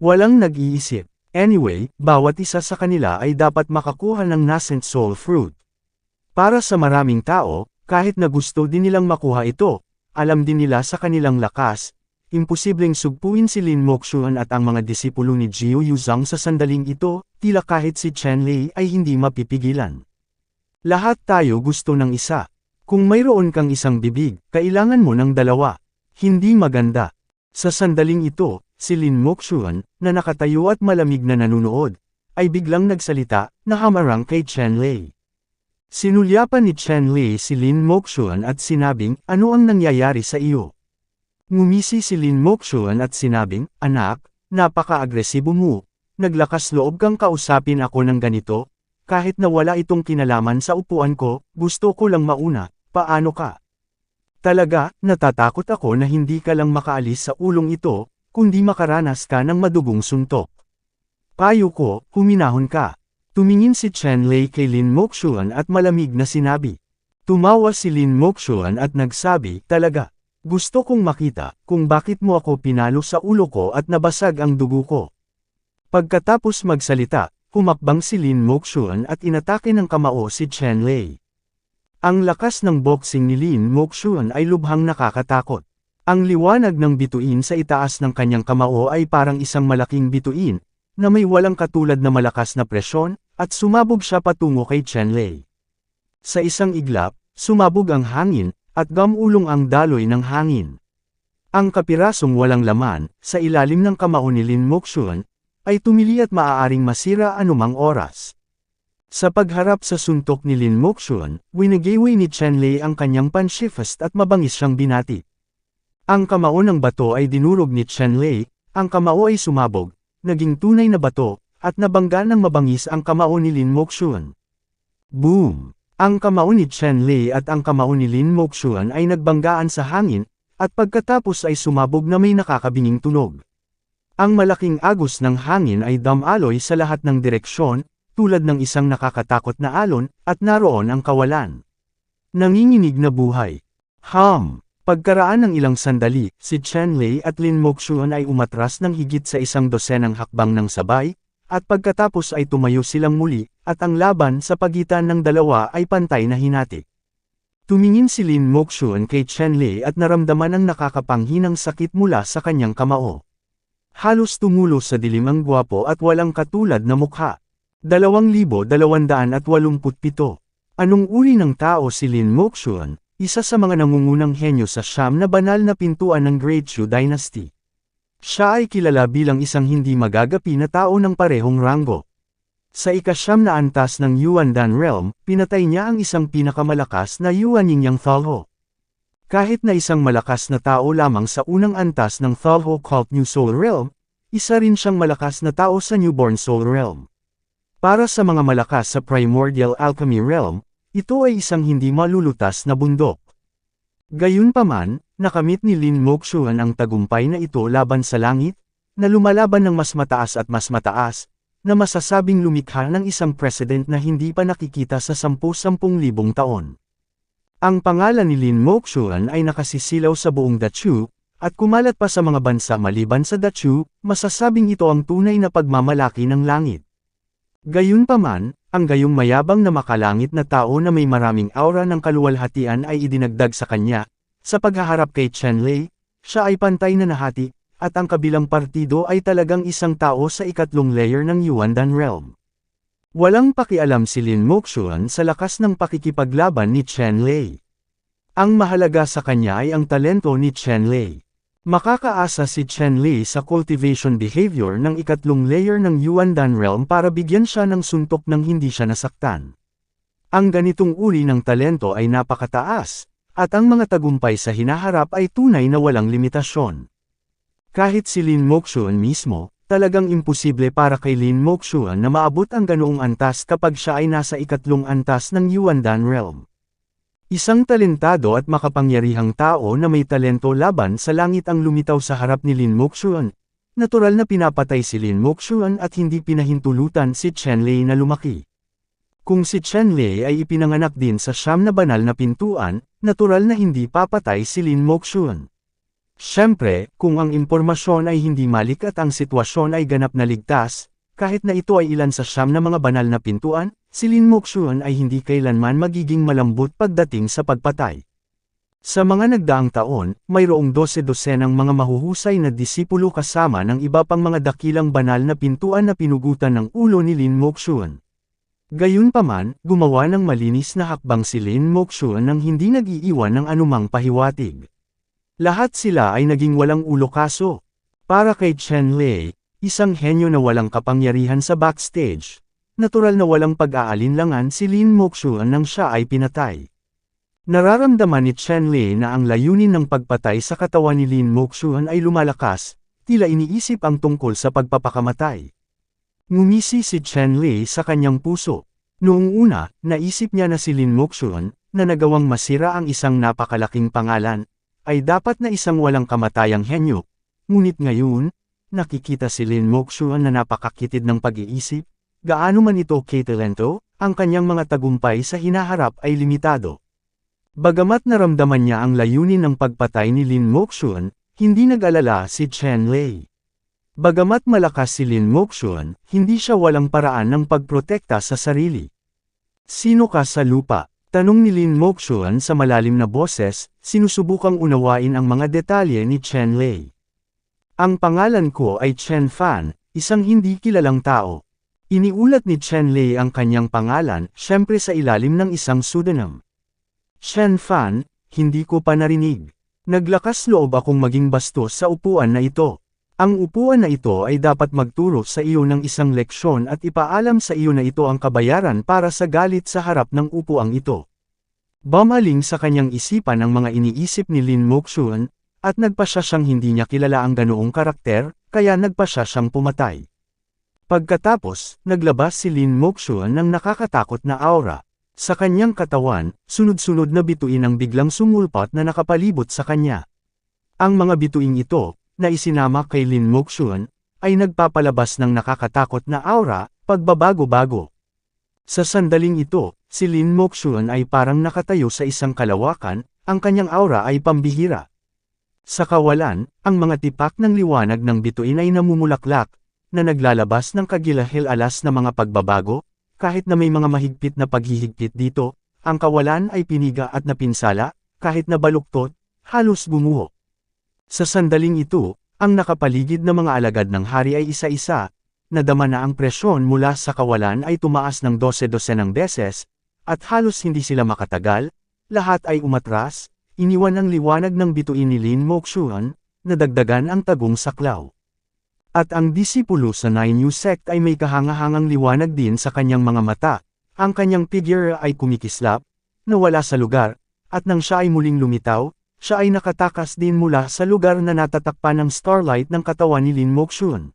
Walang nag-iisip. Anyway, bawat isa sa kanila ay dapat makakuha ng nascent soul fruit. Para sa maraming tao, kahit na gusto din nilang makuha ito, alam din nila sa kanilang lakas, imposibleng sugpuin si Lin Moxuan at ang mga disipulo ni Jiu Yuzhang sa sandaling ito, tila kahit si Chen Lei ay hindi mapipigilan. Lahat tayo gusto ng isa. Kung mayroon kang isang bibig, kailangan mo ng 2. Hindi maganda. Sa sandaling ito, si Lin Moxuan, na nakatayo at malamig na nanunood, ay biglang nagsalita, na hamarang kay Chen Lei. Sinulyapan ni Chen Lei si Lin Moxuan at sinabing, ano ang nangyayari sa iyo? Ngumisi si Lin Moxuan at sinabing, anak, napaka-agresibo mo. Naglakas loob kang kausapin ako ng ganito, kahit na wala itong kinalaman sa upuan ko, gusto ko lang mauna, paano ka? Talaga, natatakot ako na hindi ka lang makaalis sa ulong ito, kundi makaranas ka ng madugong suntok. Payo ko, huminahon ka. Tumingin si Chen Lei kay Lin Moxuan at malamig na sinabi. Tumawa si Lin Moxuan at nagsabi, talaga. Gusto kong makita kung bakit mo ako pinalo sa ulo ko at nabasag ang dugo ko. Pagkatapos magsalita, humakbang si Lin Moxuan at inatake ng kamao si Chen Lei. Ang lakas ng boxing ni Lin Moxuan ay lubhang nakakatakot. Ang liwanag ng bituin sa itaas ng kanyang kamao ay parang isang malaking bituin, na may walang katulad na malakas na presyon, at sumabog siya patungo kay Chen Lei. Sa isang iglap, sumabog ang hangin, at gamulong ang daloy ng hangin. Ang kapirasong walang laman, sa ilalim ng kamao ni Lin Moxuan, ay tumili at maaaring masira anumang oras. Sa pagharap sa suntok ni Lin Moxuan, winigayway ni Chen Lei ang kanyang panshifast at mabangis siyang binati. Ang kamao ng bato ay dinurog ni Chen Lei, ang kamao ay sumabog, naging tunay na bato, at nabangga ng mabangis ang kamao ni Lin Moxuan. Boom! Ang kamao ni Chen Lei at ang kamao ni Lin Moxuan ay nagbanggaan sa hangin, at pagkatapos ay sumabog na may nakakabinging tunog. Ang malaking agos ng hangin ay damaloy sa lahat ng direksyon, tulad ng isang nakakatakot na alon, at naroon ang kawalan. Nanginginig na buhay. Pagkaraan ng ilang sandali, si Chen Lei at Lin Moxuan ay umatras ng higit sa 100 hakbang ng sabay, at pagkatapos ay tumayo silang muli, at ang laban sa pagitan ng dalawa ay pantay na hinati. Tumingin si Lin Moxuan kay Chen Lei at naramdaman ang nakakapanghinang sakit mula sa kanyang kamao. Halos tumulo sa dilim ang gwapo at walang katulad na mukha. 2,287. Anong uri ng tao si Lin Moxuan, isa sa mga nangungunang henyo sa Siyam na banal na pintuan ng Great Shu Dynasty. Siya ay kilala bilang isang hindi magagapi na tao ng parehong ranggo. Sa ika-9 na antas ng Yuandan Realm, pinatay niya ang isang pinakamalakas na Yuan Yingyang Thalho. Kahit na isang malakas na tao lamang sa unang antas ng Thalho cult New Soul Realm, isa rin siyang malakas na tao sa Newborn Soul Realm. Para sa mga malakas sa Primordial Alchemy Realm, ito ay isang hindi malulutas na bundok. Gayunpaman, nakamit ni Lin Moxuan ang tagumpay na ito laban sa langit, na lumalaban ng mas mataas at mas mataas, na masasabing lumikha ng isang president na hindi pa nakikita sa 10,000 taon. Ang pangalan ni Lin Moxuan ay nakasisilaw sa buong Dachu, at kumalat pa sa mga bansa maliban sa Dachu, masasabing ito ang tunay na pagmamalaki ng langit. Gayunpaman, ang gayong mayabang na makalangit na tao na may maraming aura ng kaluwalhatian ay idinagdag sa kanya, sa paghaharap kay Chen Lei, siya ay pantay na nahati, at ang kabilang partido ay talagang isang tao sa ikatlong layer ng Yuandan Realm. Walang pakialam si Lin Moxuan sa lakas ng pakikipaglaban ni Chen Lei. Ang mahalaga sa kanya ay ang talento ni Chen Lei. Makakaasa si Chen Lei sa cultivation behavior ng ikatlong layer ng Yuandan Realm para bigyan siya ng suntok nang hindi siya nasaktan. Ang ganitong uri ng talento ay napakataas, at ang mga tagumpay sa hinaharap ay tunay na walang limitasyon. Kahit si Lin Moxuan mismo, talagang imposible para kay Lin Moxuan na maabot ang ganoong antas kapag siya ay nasa ikatlong antas ng Yuandan Realm. Isang talentado at makapangyarihang tao na may talento laban sa langit ang lumitaw sa harap ni Lin Moxuan. Natural na pinapatay si Lin Moxuan at hindi pinahintulutan si Chen Lei na lumaki. Kung si Chen Lei ay ipinanganak din sa Siyam na banal na pintuan, natural na hindi papatay si Lin Moxuan. Siyempre, kung ang impormasyon ay hindi malik at ang sitwasyon ay ganap na ligtas, kahit na ito ay ilan sa Siyam na mga banal na pintuan, si Lin Moxuan ay hindi kailanman magiging malambot pagdating sa pagpatay. Sa mga nagdaang taon, mayroong 12-dosenang mga mahuhusay na disipulo kasama ng iba pang mga dakilang banal na pintuan na pinugutan ng ulo ni Lin Moxuan. Gayunpaman, gumawa ng malinis na hakbang si Lin Moxuan nang hindi nag-iiwan ng anumang pahiwatig. Lahat sila ay naging walang ulo kaso. Para kay Chen Lei, isang henyo na walang kapangyarihan sa backstage, natural na walang pag-aalinlangan si Lin Moxuan nang siya ay pinatay. Nararamdaman ni Chen Lei na ang layunin ng pagpatay sa katawan ni Lin Moxuan ay lumalakas, tila iniisip ang tungkol sa pagpapakamatay. Ngumisi si Chen Lei sa kanyang puso. Noong una, naisip niya na si Lin Moxuan, na nagawang masira ang isang napakalaking pangalan, ay dapat na isang walang kamatayang henyo. Ngunit ngayon, nakikita si Lin Moxuan na napakakitid ng pag-iisip, gaano man ito katalento, ang kanyang mga tagumpay sa hinaharap ay limitado. Bagamat naramdaman niya ang layunin ng pagpatay ni Lin Moxuan, hindi nag-alala si Chen Lei. Bagamat malakas si Lin Moxuan, hindi siya walang paraan ng pagprotekta sa sarili. Sino ka sa lupa? Tanong ni Lin Moxuan sa malalim na boses, sinusubukang unawain ang mga detalye ni Chen Lei. Ang pangalan ko ay Chen Fan, isang hindi kilalang tao. Iniulat ni Chen Lei ang kanyang pangalan, syempre sa ilalim ng isang pseudonym. Chen Fan, hindi ko pa narinig. Naglakas loob akong maging bastos sa upuan na ito. Ang upuan na ito ay dapat magturo sa iyo ng isang leksyon at ipaalam sa iyo na ito ang kabayaran para sa galit sa harap ng upuang ito. Bumaling sa kanyang isipan ang mga iniisip ni Lin Moxuan, at nagpa siya siyang hindi niya kilala ang ganoong karakter, kaya nagpa siya siyang pumatay. Pagkatapos, naglabas si Lin Moxuan ng nakakatakot na aura. Sa kanyang katawan, sunod-sunod na bituin ang biglang sumulpot na nakapalibot sa kanya. Ang mga bituing ito, na isinama kay Lin Moxuan, ay nagpapalabas ng nakakatakot na aura, pagbabago-bago. Sa sandaling ito, si Lin Moxuan ay parang nakatayo sa isang kalawakan, ang kanyang aura ay pambihira. Sa kawalan, ang mga tipak ng liwanag ng bituin ay namumulaklak, na naglalabas ng kagilahil-alas na mga pagbabago, kahit na may mga mahigpit na paghihigpit dito, ang kawalan ay piniga at napinsala, kahit na baluktot, halos bumuho. Sa sandaling ito, ang nakapaligid na mga alagad ng hari ay isa-isa, nadama na ang presyon mula sa kawalan ay tumaas ng 12-12 beses, at halos hindi sila makatagal, lahat ay umatras, iniwan ang liwanag ng bituin ni Lin Moxuan, nadagdagan ang tagong saklaw. At ang disipulo sa Nine New Sect ay may kahangahangang liwanag din sa kanyang mga mata, ang kanyang figure ay kumikislap, nawala sa lugar, at nang siya ay muling lumitaw, siya ay nakatakas din mula sa lugar na natatakpan ng starlight ng katawan ni Lin Moxuan.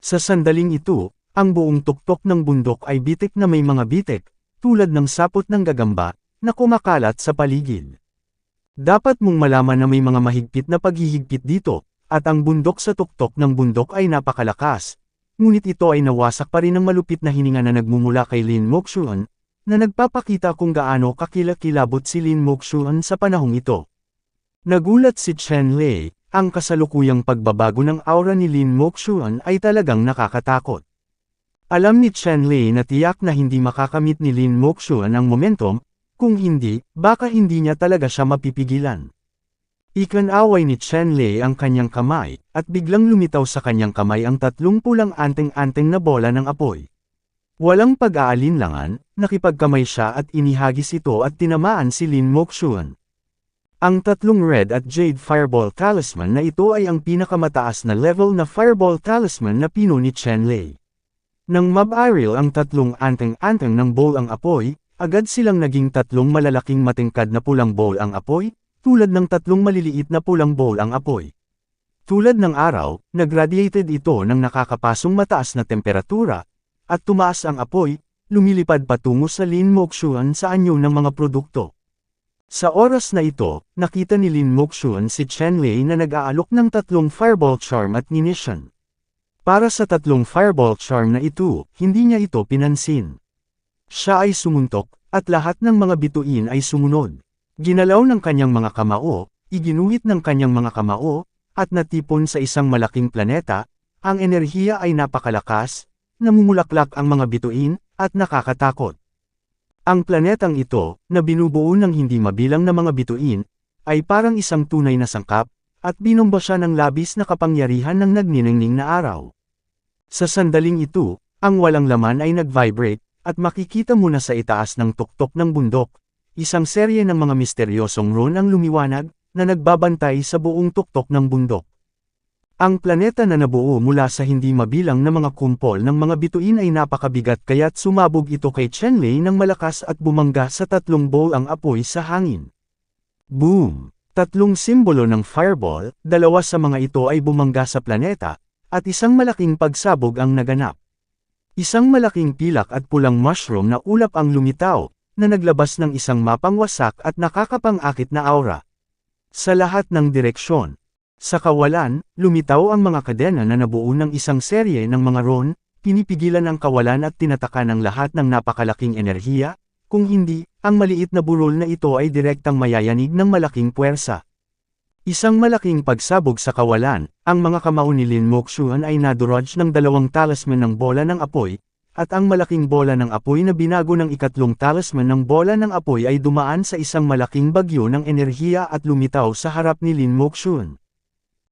Sa sandaling ito, ang buong tuktok ng bundok ay bitik na may mga bitik, tulad ng sapot ng gagamba, na kumakalat sa paligid. Dapat mong malaman na may mga mahigpit na paghihigpit dito, at ang bundok sa tuktok ng bundok ay napakalakas, ngunit ito ay nawasak pa rin ng malupit na hininga na nagmumula kay Lin Moxuan, na nagpapakita kung gaano kakilakilabot si Lin Moxuan sa panahong ito. Nagulat si Chen Lei, ang kasalukuyang pagbabago ng aura ni Lin Moxuan ay talagang nakakatakot. Alam ni Chen Lei na tiyak na hindi makakamit ni Lin Moxuan ang momentum, kung hindi, baka hindi niya talaga siya mapipigilan. Ikinaway ni Chen Lei ang kanyang kamay, at biglang lumitaw sa kanyang kamay ang 3 pulang anteng-anteng na bola ng apoy. Walang pag-aalinlangan, nakipagkamay siya at inihagis ito at tinamaan si Lin Moxuan. Ang 3 Red at Jade Fireball Talisman na ito ay ang pinakamataas na level na Fireball Talisman na pino ni Chen Lei. Nang mabaril ang 3 anteng-anteng ng bowl ang apoy, agad silang naging 3 malalaking matingkad na pulang bowl ang apoy, tulad ng 3 maliliit na pulang bowl ang apoy. Tulad ng araw, nagradiated ito ng nakakapasong mataas na temperatura, at tumaas ang apoy, lumilipad patungo sa Lin Moxuan sa anyo ng mga produkto. Sa oras na ito, nakita ni Lin Moxuan si Chen Lei na nag-aalok ng 3 Fireball Charm at munition. Para sa 3 Fireball Charm na ito, hindi niya ito pinansin. Siya ay sumuntok, at lahat ng mga bituin ay sumunod. Ginalaw ng kanyang mga kamao, iginuhit ng kanyang mga kamao, at natipon sa isang malaking planeta, ang enerhiya ay napakalakas, namumulaklak ang mga bituin, at nakakatakot. Ang planetang ito, na binubuo ng hindi mabilang na mga bituin, ay parang isang tunay na sangkap, at binomba siya ng labis na kapangyarihan ng nagniningning na araw. Sa sandaling ito, ang walang laman ay nag-vibrate, at makikita mo na sa itaas ng tuktok ng bundok, isang serye ng mga misteryosong rune ang lumiwanag, na nagbabantay sa buong tuktok ng bundok. Ang planeta na nabuo mula sa hindi mabilang na mga kumpol ng mga bituin ay napakabigat kaya't sumabog ito kay Chen Lei ng malakas at bumangga sa 3 bowl ang apoy sa hangin. Boom! 3 simbolo ng fireball, 2 sa mga ito ay bumangga sa planeta, at isang malaking pagsabog ang naganap. Isang malaking pilak at pulang mushroom na ulap ang lumitaw, na naglabas ng isang mapang wasak at nakakapang-akit na aura. Sa lahat ng direksyon, Sa kawalan, lumitaw ang mga kadena na nabuo ng isang serye ng mga ron, pinipigilan ang kawalan at tinatakan ang lahat ng napakalaking enerhiya, kung hindi, ang maliit na burol na ito ay direktang mayayanig ng malaking puwersa. Isang malaking pagsabog sa kawalan, ang mga kamao ni Lin Moxuan ay nadurog ng 2 talisman ng bola ng apoy, at ang malaking bola ng apoy na binago ng 3 talisman ng bola ng apoy ay dumaan sa isang malaking bagyo ng enerhiya at lumitaw sa harap ni Lin Moxuan.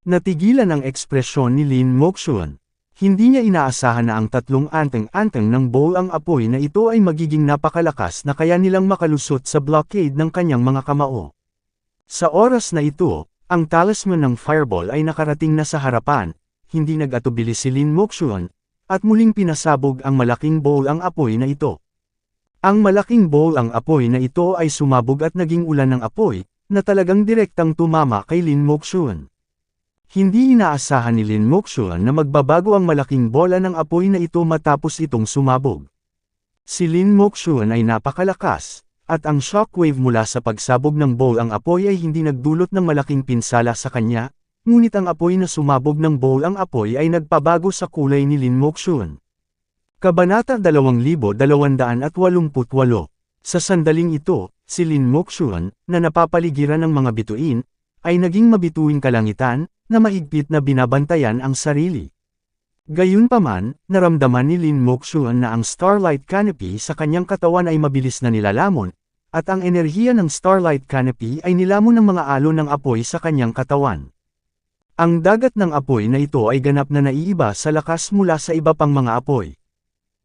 Natigilan ang ekspresyon ni Lin Moxuan. Hindi niya inaasahan na ang 3 anteng-anteng ng bowl ang apoy na ito ay magiging napakalakas na kaya nilang makalusot sa blockade ng kanyang mga kamao. Sa oras na ito, ang talisman ng fireball ay nakarating na sa harapan, hindi nag-atubili si Lin Moxuan, at muling pinasabog ang malaking bowl ang apoy na ito. Ang malaking bowl ang apoy na ito ay sumabog at naging ulan ng apoy, na talagang direktang tumama kay Lin Moxuan. Hindi inaasahan ni Lin Moxuan na magbabago ang malaking bola ng apoy na ito matapos itong sumabog. Si Lin Moxuan ay napakalakas, at ang shockwave mula sa pagsabog ng bowl ang apoy ay hindi nagdulot ng malaking pinsala sa kanya, ngunit ang apoy na sumabog ng bowl ang apoy ay nagpabago sa kulay ni Lin Moxuan. Kabanata 2288. Sa sandaling ito, si Lin Moxuan, na napapaligiran ng mga bituin, ay naging mabituing kalangitan, na mahigpit na binabantayan ang sarili. Gayunpaman, naramdaman ni Lin Moxuan na ang Starlight Canopy sa kanyang katawan ay mabilis na nilalamon, at ang enerhiya ng Starlight Canopy ay nilamon ng mga alon ng apoy sa kanyang katawan. Ang dagat ng apoy na ito ay ganap na naiiba sa lakas mula sa iba pang mga apoy.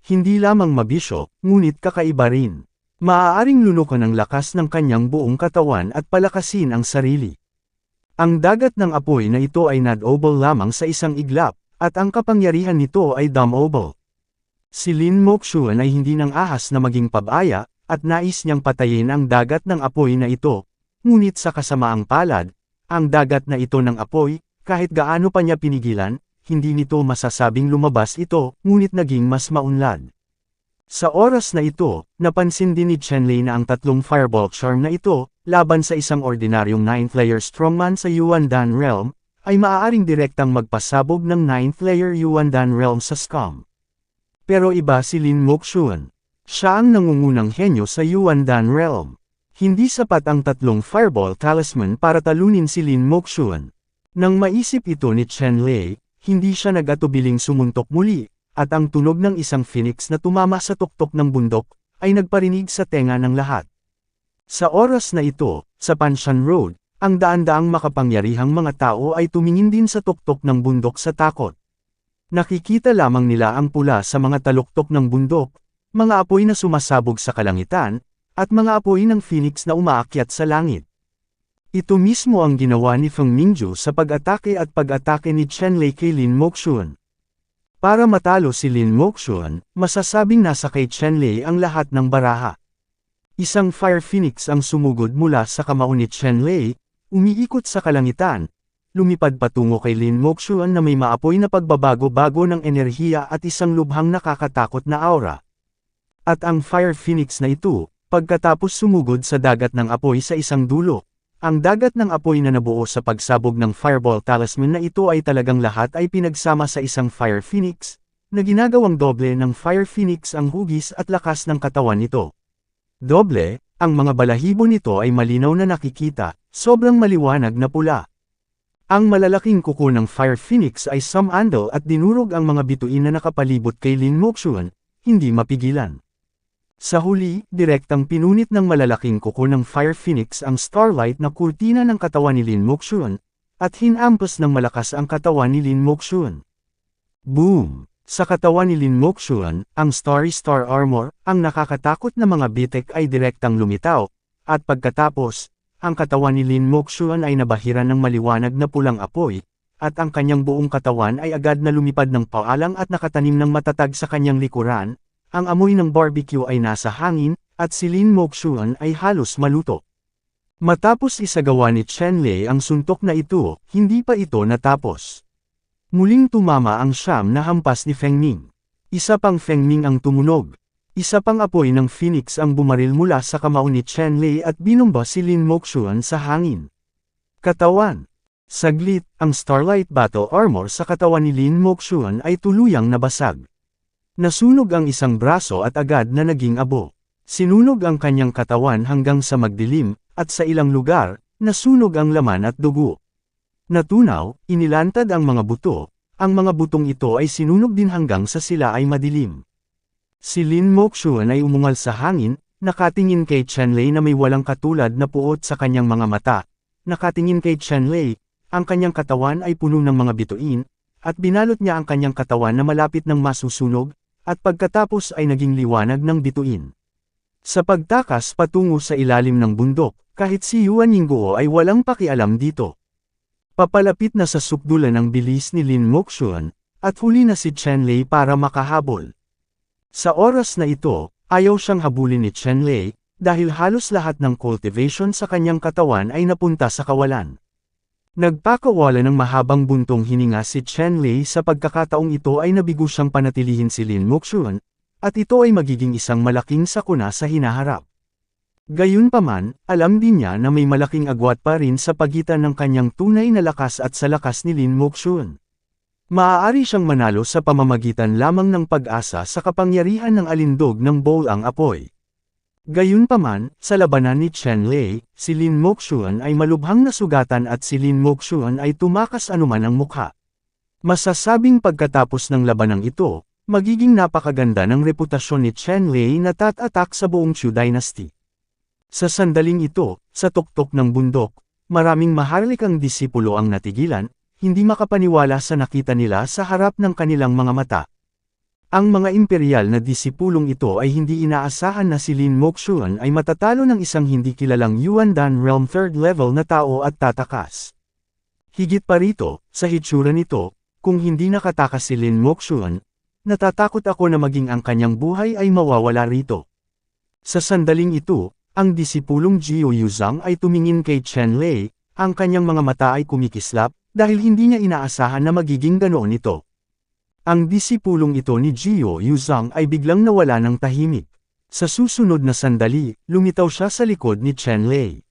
Hindi lamang mabisyo, ngunit kakaiba rin. Maaaring lunukan ang lakas ng kanyang buong katawan at palakasin ang sarili. Ang dagat ng apoy na ito ay nad-obol lamang sa isang iglap, at ang kapangyarihan nito ay dumb-obol. Si Lin Moxuan ay hindi nang ahas na maging pabaya, at nais niyang patayin ang dagat ng apoy na ito, ngunit sa kasamaang palad, ang dagat na ito ng apoy, kahit gaano pa niya pinigilan, hindi nito masasabing lumabas ito, ngunit naging mas maunlad. Sa oras na ito, napansin din ni Chenlei na ang 3 fireball charm na ito, laban sa isang ordinaryong 9th layer strongman sa Yuandan Realm, ay maaaring direktang magpasabog ng 9th layer Yuandan Realm sa scum. Pero iba si Lin Moxuan. Siya ang nangungunang henyo sa Yuandan Realm. Hindi sapat ang 3 fireball talisman para talunin si Lin Moxuan. Nang maisip ito ni Chenlei, hindi siya nag-atubiling sumuntok muli, at ang tunog ng isang phoenix na tumama sa tuktok ng bundok, ay nagparinig sa tenga ng lahat. Sa oras na ito, sa Panshan Road, ang daan-daang makapangyarihang mga tao ay tumingin din sa tuktok ng bundok sa takot. Nakikita lamang nila ang pula sa mga taluktok ng bundok, mga apoy na sumasabog sa kalangitan, at mga apoy ng phoenix na umaakyat sa langit. Ito mismo ang ginawa ni Feng Mingju sa pag-atake at pag-atake ni Chenlei kay Lin Moxuan. Para matalo si Lin Moxuan, masasabing nasa kay Chenlei ang lahat ng baraha. Isang fire phoenix ang sumugod mula sa kamao ni Chenlei, umiikot sa kalangitan, lumipad patungo kay Lin Moxuan na may maapoy na pagbabago-bago ng enerhiya at isang lubhang nakakatakot na aura. At ang fire phoenix na ito, pagkatapos sumugod sa dagat ng apoy sa isang dulo, ang dagat ng apoy na nabuo sa pagsabog ng fireball talisman na ito ay talagang lahat ay pinagsama sa isang fire phoenix, na ginagawang doble ng fire phoenix ang hugis at lakas ng katawan nito. Doble, ang mga balahibo nito ay malinaw na nakikita, sobrang maliwanag na pula. Ang malalaking kuko ng fire phoenix ay sumandal at dinurog ang mga bituin na nakapalibot kay Lin Moxuan, hindi mapigilan. Sa huli, direktang pinunit ng malalaking kuko ng Fire Phoenix ang starlight na kurtina ng katawan ni Lin Moxuan, at hinampas ng malakas ang katawan ni Lin Moxuan. Boom! Sa katawan ni Lin Moxuan, ang Starry Star Armor, ang nakakatakot na mga bitek ay direktang lumitaw, at pagkatapos, ang katawan ni Lin Moxuan ay nabahiran ng maliwanag na pulang apoy, at ang kanyang buong katawan ay agad na lumipad ng paalang at nakatanim ng matatag sa kanyang likuran. Ang amoy ng barbecue ay nasa hangin, at si Lin Moxuan ay halos maluto. Matapos isagawa ni Chenlei ang suntok na ito, hindi pa ito natapos. Muling tumama ang siyam na hampas ni Feng Ming. Isa pang Feng Ming ang tumunog. Isa pang apoy ng phoenix ang bumaril mula sa kamao ni Chenlei at binomba si Lin Moxuan sa hangin. Katawan. Saglit, ang Starlight Battle Armor sa katawan ni Lin Moxuan ay tuluyang nabasag. Nasunog ang isang braso at agad na naging abo. Sinunog ang kanyang katawan hanggang sa magdilim, at sa ilang lugar, nasunog ang laman at dugo. Natunaw, inilantad ang mga buto, ang mga butong ito ay sinunog din hanggang sa sila ay madilim. Si Lin Moxuan ay umungal sa hangin, nakatingin kay Chenlei na may walang katulad na puot sa kanyang mga mata. Nakatingin kay Chenlei, ang kanyang katawan ay puno ng mga bituin, at binalot niya ang kanyang katawan na malapit ng masusunog, at pagkatapos ay naging liwanag ng bituin. Sa pagtakas patungo sa ilalim ng bundok, kahit si Yuan Yingguo ay walang pakialam dito. Papalapit na sa sukdulan ang bilis ni Lin Moxuan, at huli na si Chenlei para makahabol. Sa oras na ito, ayaw siyang habulin ni Chenlei, dahil halos lahat ng cultivation sa kanyang katawan ay napunta sa kawalan. Nagpakawala ng mahabang buntong hininga si Chenlei sa pagkakataong ito ay nabigo siyang panatilihin si Lin Moxuan, at ito ay magiging isang malaking sakuna sa hinaharap. Gayunpaman, alam din niya na may malaking agwat pa rin sa pagitan ng kanyang tunay na lakas at sa lakas ni Lin Moxuan. Maaari siyang manalo sa pamamagitan lamang ng pag-asa sa kapangyarihan ng alindog ng bowl-ang apoy. Gayunpaman, sa labanan ni Chenlei, si Lin Moxuan ay malubhang nasugatan at si Lin Moxuan ay tumakas anuman ang mukha. Masasabing pagkatapos ng labanang ito, magiging napakaganda ng reputasyon ni Chenlei na tatatak sa buong Chu Dynasty. Sa sandaling ito, sa tuktok ng bundok, maraming maharlikang disipulo ang natigilan, hindi makapaniwala sa nakita nila sa harap ng kanilang mga mata. Ang mga imperial na disipulong ito ay hindi inaasahan na si Lin Moxuan ay matatalo ng isang hindi kilalang Yuan Dan Realm 3rd level na tao at tatakas. Higit pa rito, sa hitsura nito, kung hindi nakatakas si Lin Moxuan, natatakot ako na maging ang kanyang buhay ay mawawala rito. Sa sandaling ito, ang disipulong Jiu Yuzhang ay tumingin kay Chenlei, ang kanyang mga mata ay kumikislap, dahil hindi niya inaasahan na magiging ganoon ito. Ang disipulong ito ni Jiu Yuzhang ay biglang nawala ng tahimik. Sa susunod na sandali, lumitaw siya sa likod ni Chenlei.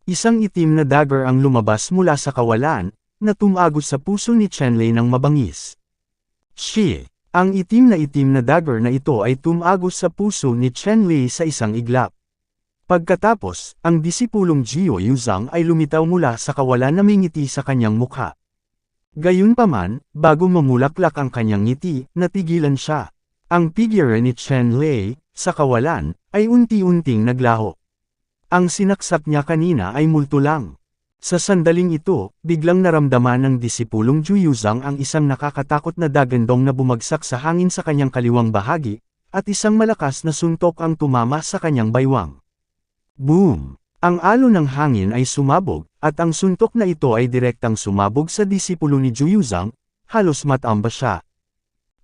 Isang itim na dagger ang lumabas mula sa kawalan, na tumagos sa puso ni Chenlei ng mabangis. Shi! Ang itim na dagger na ito ay tumagos sa puso ni Chenlei sa isang iglap. Pagkatapos, ang disipulong Jiu Yuzhang ay lumitaw mula sa kawalan na may ngiti sa kanyang mukha. Gayunpaman, bago mamulaklak ang kanyang ngiti, natigilan siya. Ang figure ni Chenlei, sa kawalan, ay unti-unting naglaho. Ang sinaksak niya kanina ay multo lang. Sa sandaling ito, biglang naramdaman ng disipulong Jiu Yuzhang ang isang nakakatakot na dagandong na bumagsak sa hangin sa kanyang kaliwang bahagi, at isang malakas na suntok ang tumama sa kanyang baywang. Boom! Ang alon ng hangin ay sumabog, at ang suntok na ito ay direktang sumabog sa disipulo ni Jiu Yuzhang, halos matamba siya.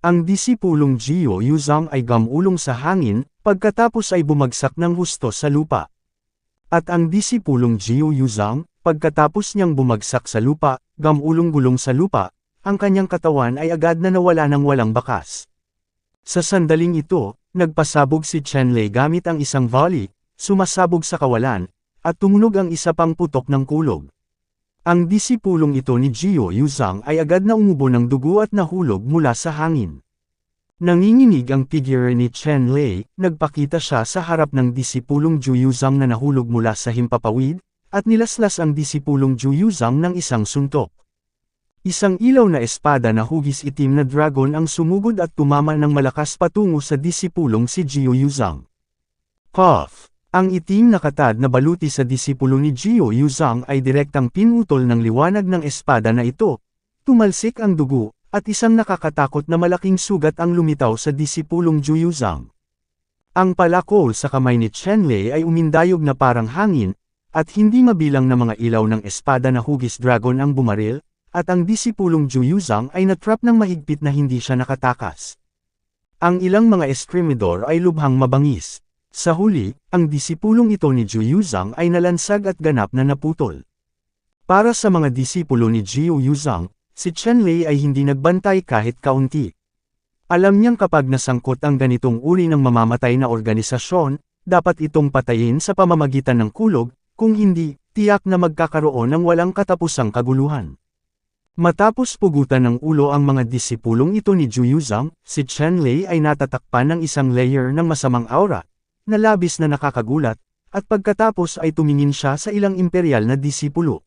Ang disipulong Jiu Yuzhang ay gamulong sa hangin, pagkatapos ay bumagsak ng husto sa lupa. At ang disipulong Jiu Yuzhang, pagkatapos niyang bumagsak sa lupa, gamulong-gulong sa lupa, ang kanyang katawan ay agad na nawala ng walang bakas. Sa sandaling ito, nagpasabog si Chenlei gamit ang isang volley, sumasabog sa kawalan, at tumunog ang isa pang putok ng kulog. Ang disipulong ito ni Jiu Yuzhang ay agad na umubo ng dugo at nahulog mula sa hangin. Nanginginig ang figure ni Chenlei, nagpakita siya sa harap ng disipulong Jiu Yuzhang na nahulog mula sa himpapawid, at nilaslas ang disipulong Jiu Yuzhang ng isang suntok. Isang ilaw na espada na hugis itim na dragon ang sumugod at tumama ng malakas patungo sa disipulong si Jiu Yuzhang. Cough! Ang itim na katad na baluti sa disipulo ni Jiu Yuzhang ay direktang pinutol ng liwanag ng espada na ito. Tumalsik ang dugo, at isang nakakatakot na malaking sugat ang lumitaw sa disipulong Jiu Yuzhang. Ang palakol sa kamay ni Chenlei ay umindayog na parang hangin, at hindi mabilang na mga ilaw ng espada na hugis dragon ang bumaril, at ang disipulong Jiu Yuzhang ay natrap ng mahigpit na hindi siya nakatakas. Ang ilang mga eskrimidor ay lubhang mabangis. Sa huli, ang disipulong ito ni Jiu Yuzhang ay nalansag at ganap na naputol. Para sa mga disipulo ni Jiu Yuzhang, si Chenlei ay hindi nagbantay kahit kaunti. Alam niyang kapag nasangkot ang ganitong uri ng mamamatay na organisasyon, dapat itong patayin sa pamamagitan ng kulog, kung hindi, tiyak na magkakaroon ng walang katapusang kaguluhan. Matapos pugutan ng ulo ang mga disipulong ito ni Zhu Yuzhang, si Chen Lei ay natatakpan ng isang layer ng masamang aura, na labis na nakakagulat, at pagkatapos ay tumingin siya sa ilang imperial na disipulo.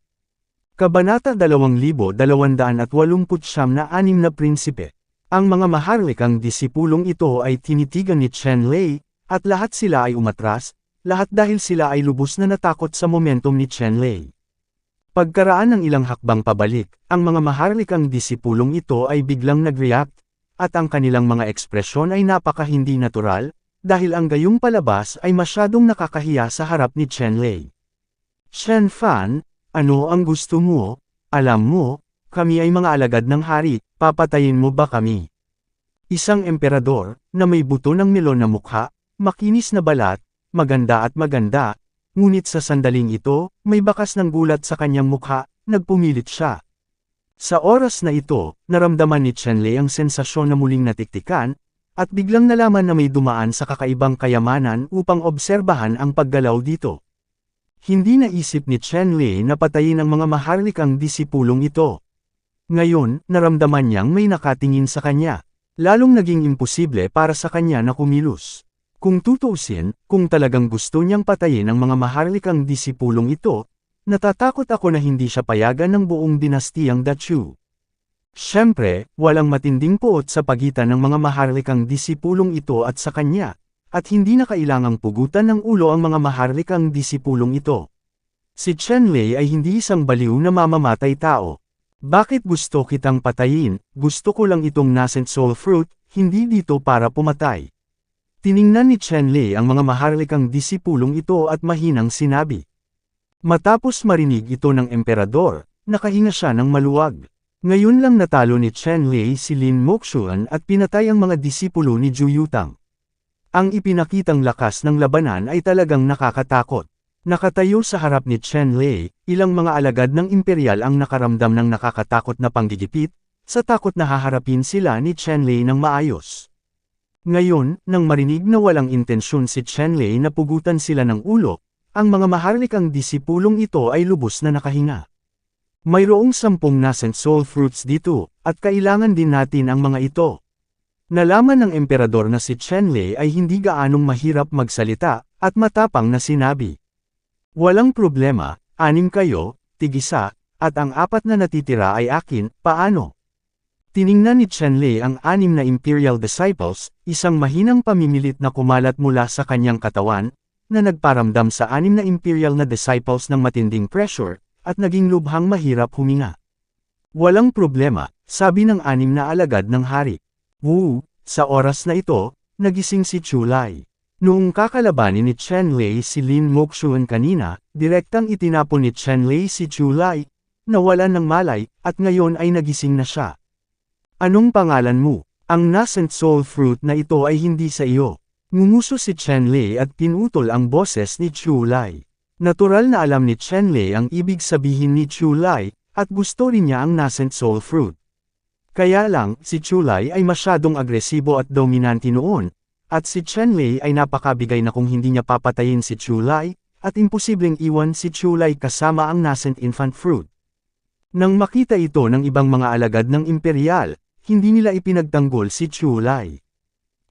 Kabanata 2289 na 6 na prinsipe. Ang mga maharlikang disipulong ito ay tinitigan ni Chen Lei, at lahat sila ay umatras, lahat dahil sila ay lubos na natakot sa momentum ni Chen Lei. Pagkaraan ng ilang hakbang pabalik, ang mga maharlikang disipulong ito ay biglang nag-react, at ang kanilang mga ekspresyon ay napaka-hindi natural, dahil ang gayong palabas ay masyadong nakakahiya sa harap ni Chen Lei. Shen Fan, ano ang gusto mo? Alam mo, kami ay mga alagad ng hari, papatayin mo ba kami? Isang emperador, na may buto ng melon na mukha, makinis na balat, maganda at maganda, ngunit sa sandaling ito, may bakas ng gulat sa kanyang mukha, nagpumilit siya. Sa oras na ito, naramdaman ni Chen Lei ang sensasyon na muling natiktikan, at biglang nalaman na may dumaan sa kakaibang kayamanan upang obserbahan ang paggalaw dito. Hindi naisip ni Chen Lei na patayin ang mga maharlikang disipulong ito. Ngayon, naramdaman niyang may nakatingin sa kanya. Lalong naging imposible para sa kanya na kumilos. Kung tutuusin, kung talagang gusto niyang patayin ang mga maharlikang disipulong ito, natatakot ako na hindi siya payagan ng buong dinastiyang Dachu. Siyempre, walang matinding puot sa pagitan ng mga maharlikang disipulong ito at sa kanya, at hindi na kailangang pugutan ng ulo ang mga maharlikang disipulong ito. Si Chen Lei ay hindi isang baliw na mamamatay tao. Bakit gusto kitang patayin? Gusto ko lang itong nascent soul fruit, hindi dito para pumatay. Tiningnan ni Chen Lei ang mga maharlikang disipulong ito at mahinang sinabi. Matapos marinig ito ng emperador, nakahinga siya ng maluwag. Ngayon lang natalo ni Chen Lei si Lin Moxuan at pinatay ang mga disipulo ni Zhu Yutang. Ang ipinakitang lakas ng labanan ay talagang nakakatakot. Nakatayo sa harap ni Chen Lei, ilang mga alagad ng imperial ang nakaramdam ng nakakatakot na panggigipit, sa takot na haharapin sila ni Chen Lei ng maayos. Ngayon, nang marinig na walang intensyon si Chen Lei na pugutan sila ng ulo, ang mga maharlikang disipulong ito ay lubos na nakahinga. Mayroong 10 nascent soul fruits dito, at kailangan din natin ang mga ito. Nalaman ng emperador na si Chen Lei ay hindi gaanong mahirap magsalita, at matapang na sinabi. Walang problema, 6 kayo, tig-isa, at ang 4 na natitira ay akin, paano? Tiningnan ni Chen Lei ang 6 na imperial disciples, isang mahinang pamimilit na kumalat mula sa kanyang katawan, na nagparamdam sa 6 na imperial na disciples ng matinding pressure, at naging lubhang mahirap huminga. Walang problema, sabi ng 6 na alagad ng hari. Wu, sa oras na ito, nagising si Chu Lai. Noong kakalabanin ni Chen Lei si Lin Moxuan kanina, direktang itinapon ni Chen Lei si Chu Lai, nawalan ng malay, at ngayon ay nagising na siya. Anong pangalan mo? Ang nascent soul fruit na ito ay hindi sa iyo. Ngumuso si Chen Lei at pinutol ang boses ni Chu Lai. Natural na alam ni Chen Lei ang ibig sabihin ni Chu Lai, at gusto rin niya ang nascent soul fruit. Kaya lang, si Chu Lai ay masyadong agresibo at dominante noon, at si Chen Lei ay napakabigay na kung hindi niya papatayin si Chu Lai, at imposibleng iwan si Chu Lai kasama ang nascent infant fruit. Nang makita ito ng ibang mga alagad ng imperial, hindi nila ipinagtanggol si Chu Lai.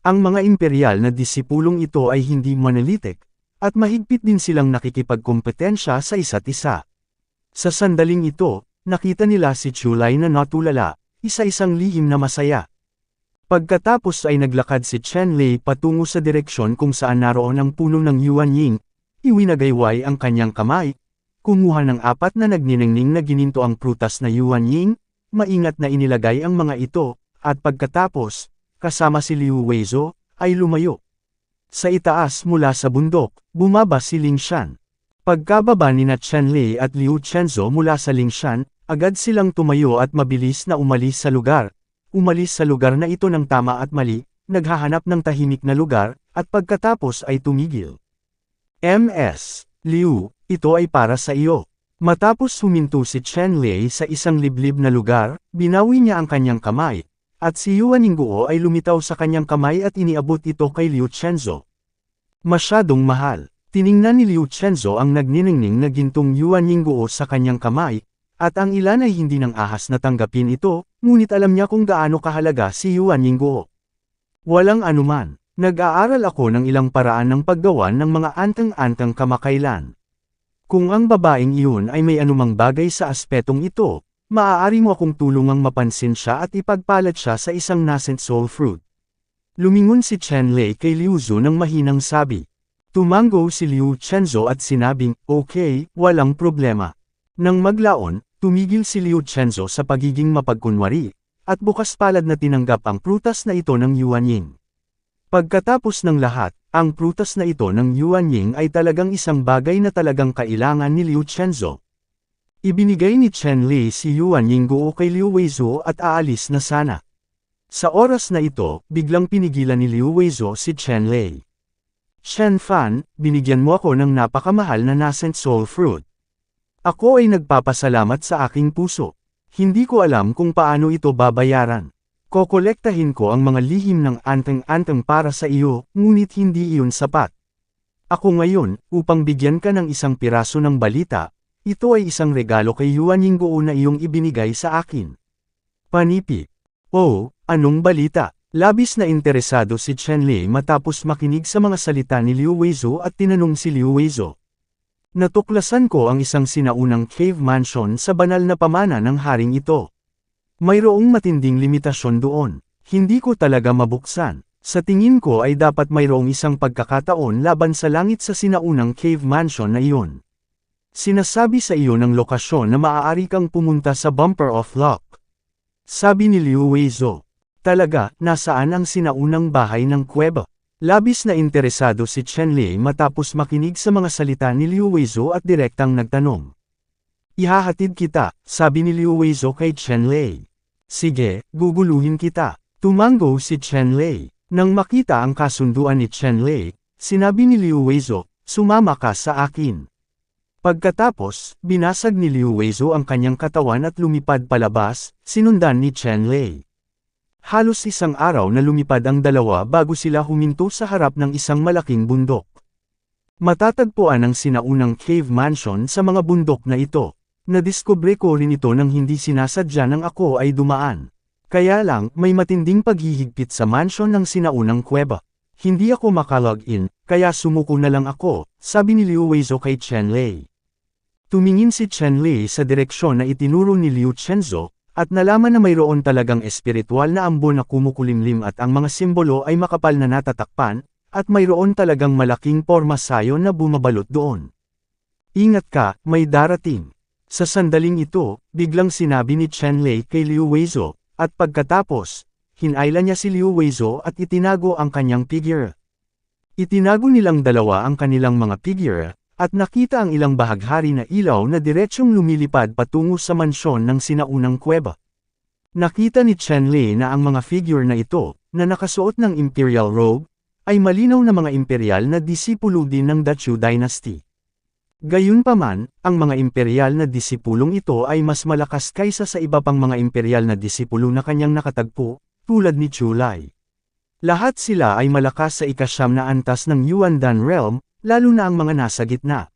Ang mga imperial na disipulong ito ay hindi monolithic, at mahigpit din silang nakikipagkompetensya sa isa't isa. Sa sandaling ito, nakita nila si Chu Lai na natulala, isa-isang lihim na masaya. Pagkatapos ay naglakad si Chen Lei patungo sa direksyon kung saan naroon ang puno ng Yuanying, iwinagayway ang kanyang kamay, kumuha ng 4 na nagniningning na gininto ang prutas na Yuanying, maingat na inilagay ang mga ito, at pagkatapos, kasama si Liu Weizo, ay lumayo. Sa itaas mula sa bundok, bumaba si Ling Shan. Pagkababa ni Chen Lei at Liu Chenzo mula sa Ling Shan, agad silang tumayo at mabilis na umalis sa lugar. Umalis sa lugar na ito ng tama at mali, naghahanap ng tahimik na lugar, at pagkatapos ay tumigil. Ms. Liu, ito ay para sa iyo. Matapos huminto si Chen Lei sa isang liblib na lugar, binawi niya ang kanyang kamay, at si Yuan Ningguo ay lumitaw sa kanyang kamay at iniabot ito kay Liu Chenzo. Masyadong mahal. Tiningnan ni Liu Chenzo ang nagniningning na gintong Yuan Yingguo sa kanyang kamay, at ang ilan ay hindi nang ahas na tanggapin ito, ngunit alam niya kung gaano kahalaga si Yuan Yingguo. Walang anuman, nag-aaral ako ng ilang paraan ng paggawa ng mga anteng-anteng kamakailan. Kung ang babaeng iyon ay may anumang bagay sa aspetong ito, maaari mo akong tulungang mapansin siya at ipagpalat siya sa isang nascent soul fruit. Lumingon si Chen Lei kay Liu Zu nang mahinang sabi. Tumango si Liu Chenzo at sinabing, okay, walang problema. Nang maglaon, tumigil si Liu Chenzo sa pagiging mapagkunwari, at bukas palad na tinanggap ang prutas na ito ng Yuan Ying. Pagkatapos ng lahat, ang prutas na ito ng Yuan Ying ay talagang isang bagay na talagang kailangan ni Liu Chenzo. Ibinigay ni Chen Lei si Yuan Yingguo kay Liu Weizuo at aalis na sana. Sa oras na ito, biglang pinigilan ni Liu Weizuo si Chen Lei. Shen Fan, binigyan mo ako ng napakamahal na nascent soul fruit. Ako ay nagpapasalamat sa aking puso. Hindi ko alam kung paano ito babayaran. Kokolektahin ko ang mga lihim ng anteng-anteng para sa iyo, ngunit hindi iyon sapat. Ako ngayon, upang bigyan ka ng isang piraso ng balita, ito ay isang regalo kay Yuan Yingguo na iyong ibinigay sa akin. Panipi. Oh, anong balita? Labis na interesado si Chen Lei matapos makinig sa mga salita ni Liu Weizuo at tinanong si Liu Weizuo. Natuklasan ko ang isang sinaunang cave mansion sa banal na pamana ng haring ito. Mayroong matinding limitasyon doon. Hindi ko talaga mabuksan. Sa tingin ko ay dapat mayroong isang pagkakataon laban sa langit sa sinaunang cave mansion na iyon. Sinasabi sa iyo ng lokasyon na maaari kang pumunta sa Bumper of Luck. Sabi ni Liu Weizuo. Talaga, nasaan ang sinaunang bahay ng kuweba? Labis na interesado si Chen Lei matapos makinig sa mga salita ni Liu Weizuo at direktang nagtanong. Ihahatid kita, sabi ni Liu Weizuo kay Chen Lei. Sige, guguluhin kita. Tumango si Chen Lei. Nang makita ang kasunduan ni Chen Lei, sinabi ni Liu Weizuo, sumama ka sa akin. Pagkatapos, binasag ni Liu Weizuo ang kanyang katawan at lumipad palabas, sinundan ni Chen Lei. Halos isang araw na lumipad ang dalawa bago sila huminto sa harap ng isang malaking bundok. Matatagpuan ang sinaunang cave mansion sa mga bundok na ito. Nadiskubre ko rin ito nang hindi sinasadya nang ako ay dumaan. Kaya lang, may matinding paghihigpit sa mansion ng sinaunang kuweba. Hindi ako makalog-in, kaya sumuko na lang ako, sabi ni Liu Weizuo kay Chen Lei. Tumingin si Chen Lei sa direksyon na itinuro ni Liu Chenzo, at nalaman na mayroon talagang espiritual na ambon na kumukulimlim at ang mga simbolo ay makapal na natatakpan, at mayroon talagang malaking pormasayon na bumabalot doon. Ingat ka, may darating. Sa sandaling ito, biglang sinabi ni Chen Lei kay Liu Weizuo, at pagkatapos, hinayla niya si Liu Weizuo at itinago ang kanyang figure. Itinago nilang dalawa ang kanilang mga figure, at nakita ang ilang bahaghari na ilaw na diretsyong lumilipad patungo sa mansyon ng sinaunang kuweba. Nakita ni Chen Lei na ang mga figure na ito, na nakasuot ng imperial robe, ay malinaw na mga imperial na disipulo din ng Dachu Dynasty. Gayunpaman, ang mga imperial na disipulong ito ay mas malakas kaysa sa iba pang mga imperial na disipulo na kanyang nakatagpo, tulad ni Chu Lai. Lahat sila ay malakas sa ikasyam na antas ng Yuandan Realm, lalo na ang mga nasa gitna.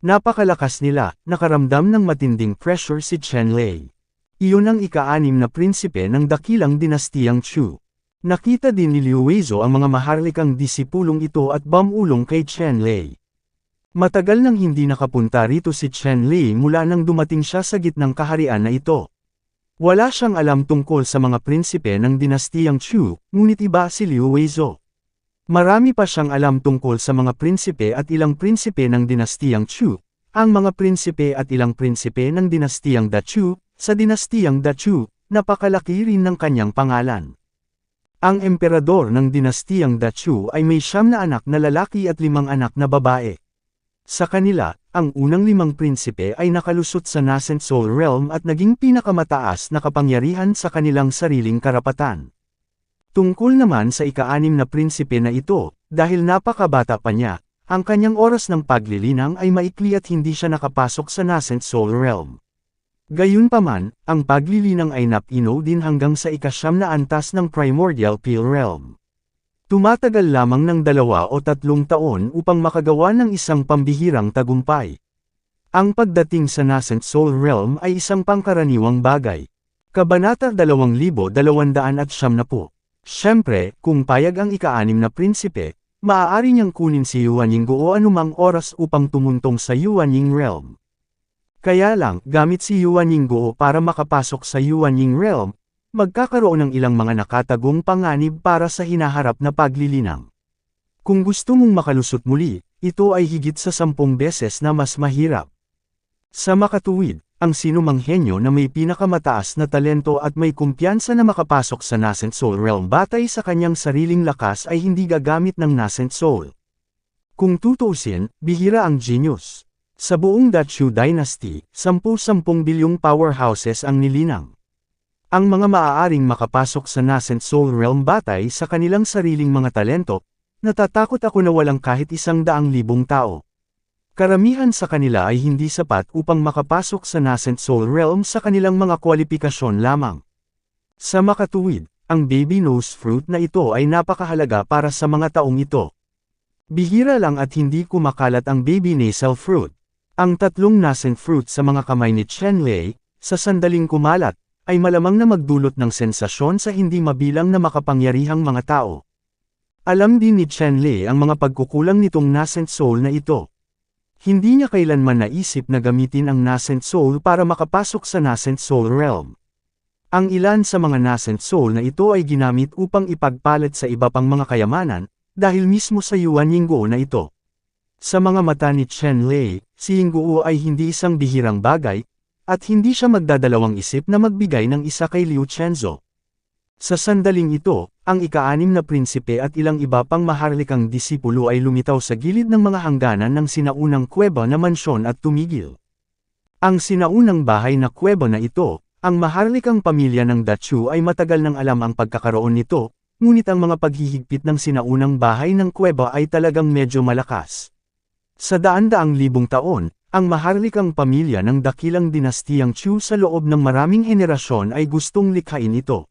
Napakalakas nila, nakaramdam ng matinding pressure si Chen Lei. Iyon ang ika-6 na prinsipe ng dakilang dinastiyang Chu. Nakita din ni Liu Weizuo ang mga maharlikang disipulong ito at bumulong kay Chen Lei. Matagal nang hindi nakapunta rito si Chen Lei mula nang dumating siya sa gitnang kaharian na ito. Wala siyang alam tungkol sa mga prinsipe ng dinastiyang Chu, ngunit iba si Liu Weizuo. Marami pa siyang alam tungkol sa mga prinsipe at ilang prinsipe ng dinastiyang Chu, ang mga prinsipe at ilang prinsipe ng dinastiyang Dachu, sa dinastiyang Dachu, napakalaki rin ng kanyang pangalan. Ang emperador ng dinastiyang Dachu ay may 9 na anak na lalaki at 5 anak na babae. Sa kanila, ang unang 5 prinsipe ay nakalusot sa Nascent Soul Realm at naging pinakamataas na kapangyarihan sa kanilang sariling karapatan. Tungkol naman sa ika-6 na prinsipe na ito, dahil napakabata pa niya, ang kanyang oras ng paglilinang ay maikli at hindi siya nakapasok sa Nascent Soul Realm. Gayunpaman, ang paglilinang ay napino din hanggang sa ika-9 na antas ng Primordial Peel Realm. Tumatagal lamang ng 2 o 3 taon upang makagawa ng isang pambihirang tagumpay. Ang pagdating sa Nascent Soul Realm ay isang pangkaraniwang bagay. Kabanata 2290. Siyempre, kung payag ang ika-6 na prinsipe, maaari niyang kunin si Yuan Ying o anumang oras upang tumuntong sa Yuan Ying Realm. Kaya lang, gamit si Yuan Ying para makapasok sa Yuan Ying Realm, magkakaroon ng ilang mga nakatagong panganib para sa hinaharap na paglilinang. Kung gusto mong makalusot muli, ito ay higit sa 10 beses na mas mahirap. Sa makatuwid, ang sinumang henyo na may pinakamataas na talento at may kumpiyansa na makapasok sa Nascent Soul Realm batay sa kanyang sariling lakas ay hindi gagamit ng Nascent Soul. Kung tutuusin, bihira ang genius. Sa buong Dachu Dynasty, 10-10 bilyong powerhouses ang nilinang. Ang mga maaaring makapasok sa Nascent Soul Realm batay sa kanilang sariling mga talento, natatakot ako na walang kahit 100,000 tao. Karamihan sa kanila ay hindi sapat upang makapasok sa Nascent Soul Realm sa kanilang mga kwalipikasyon lamang. Sa makatuwid, ang baby nose fruit na ito ay napakahalaga para sa mga taong ito. Bihira lang at hindi kumakalat ang baby nasal fruit. Ang 3 nascent fruit sa mga kamay ni Chen Lei, sa sandaling kumalat, ay malamang na magdulot ng sensasyon sa hindi mabilang na makapangyarihang mga tao. Alam din ni Chen Lei ang mga pagkukulang nitong nascent soul na ito. Hindi niya kailanman naisip na gamitin ang Nascent Soul para makapasok sa Nascent Soul Realm. Ang ilan sa mga Nascent Soul na ito ay ginamit upang ipagpalit sa iba pang mga kayamanan, dahil mismo sa Yuan Yingguo na ito. Sa mga mata ni Chen Lei, si Yingguo ay hindi isang bihirang bagay, at hindi siya magdadalawang isip na magbigay ng isa kay Liu Chenzo. Sa sandaling ito, ang ika-6 na prinsipe at ilang iba pang maharlikang disipulo ay lumitaw sa gilid ng mga hangganan ng sinaunang kuweba na mansyon at tumigil. Ang sinaunang bahay na kuweba na ito, ang maharlikang pamilya ng Dachu ay matagal nang alam ang pagkakaroon nito, ngunit ang mga paghihigpit ng sinaunang bahay ng kuweba ay talagang medyo malakas. Sa daan-daang libong taon, ang maharlikang pamilya ng dakilang dinastiyang Chu sa loob ng maraming henerasyon ay gustong likhain ito.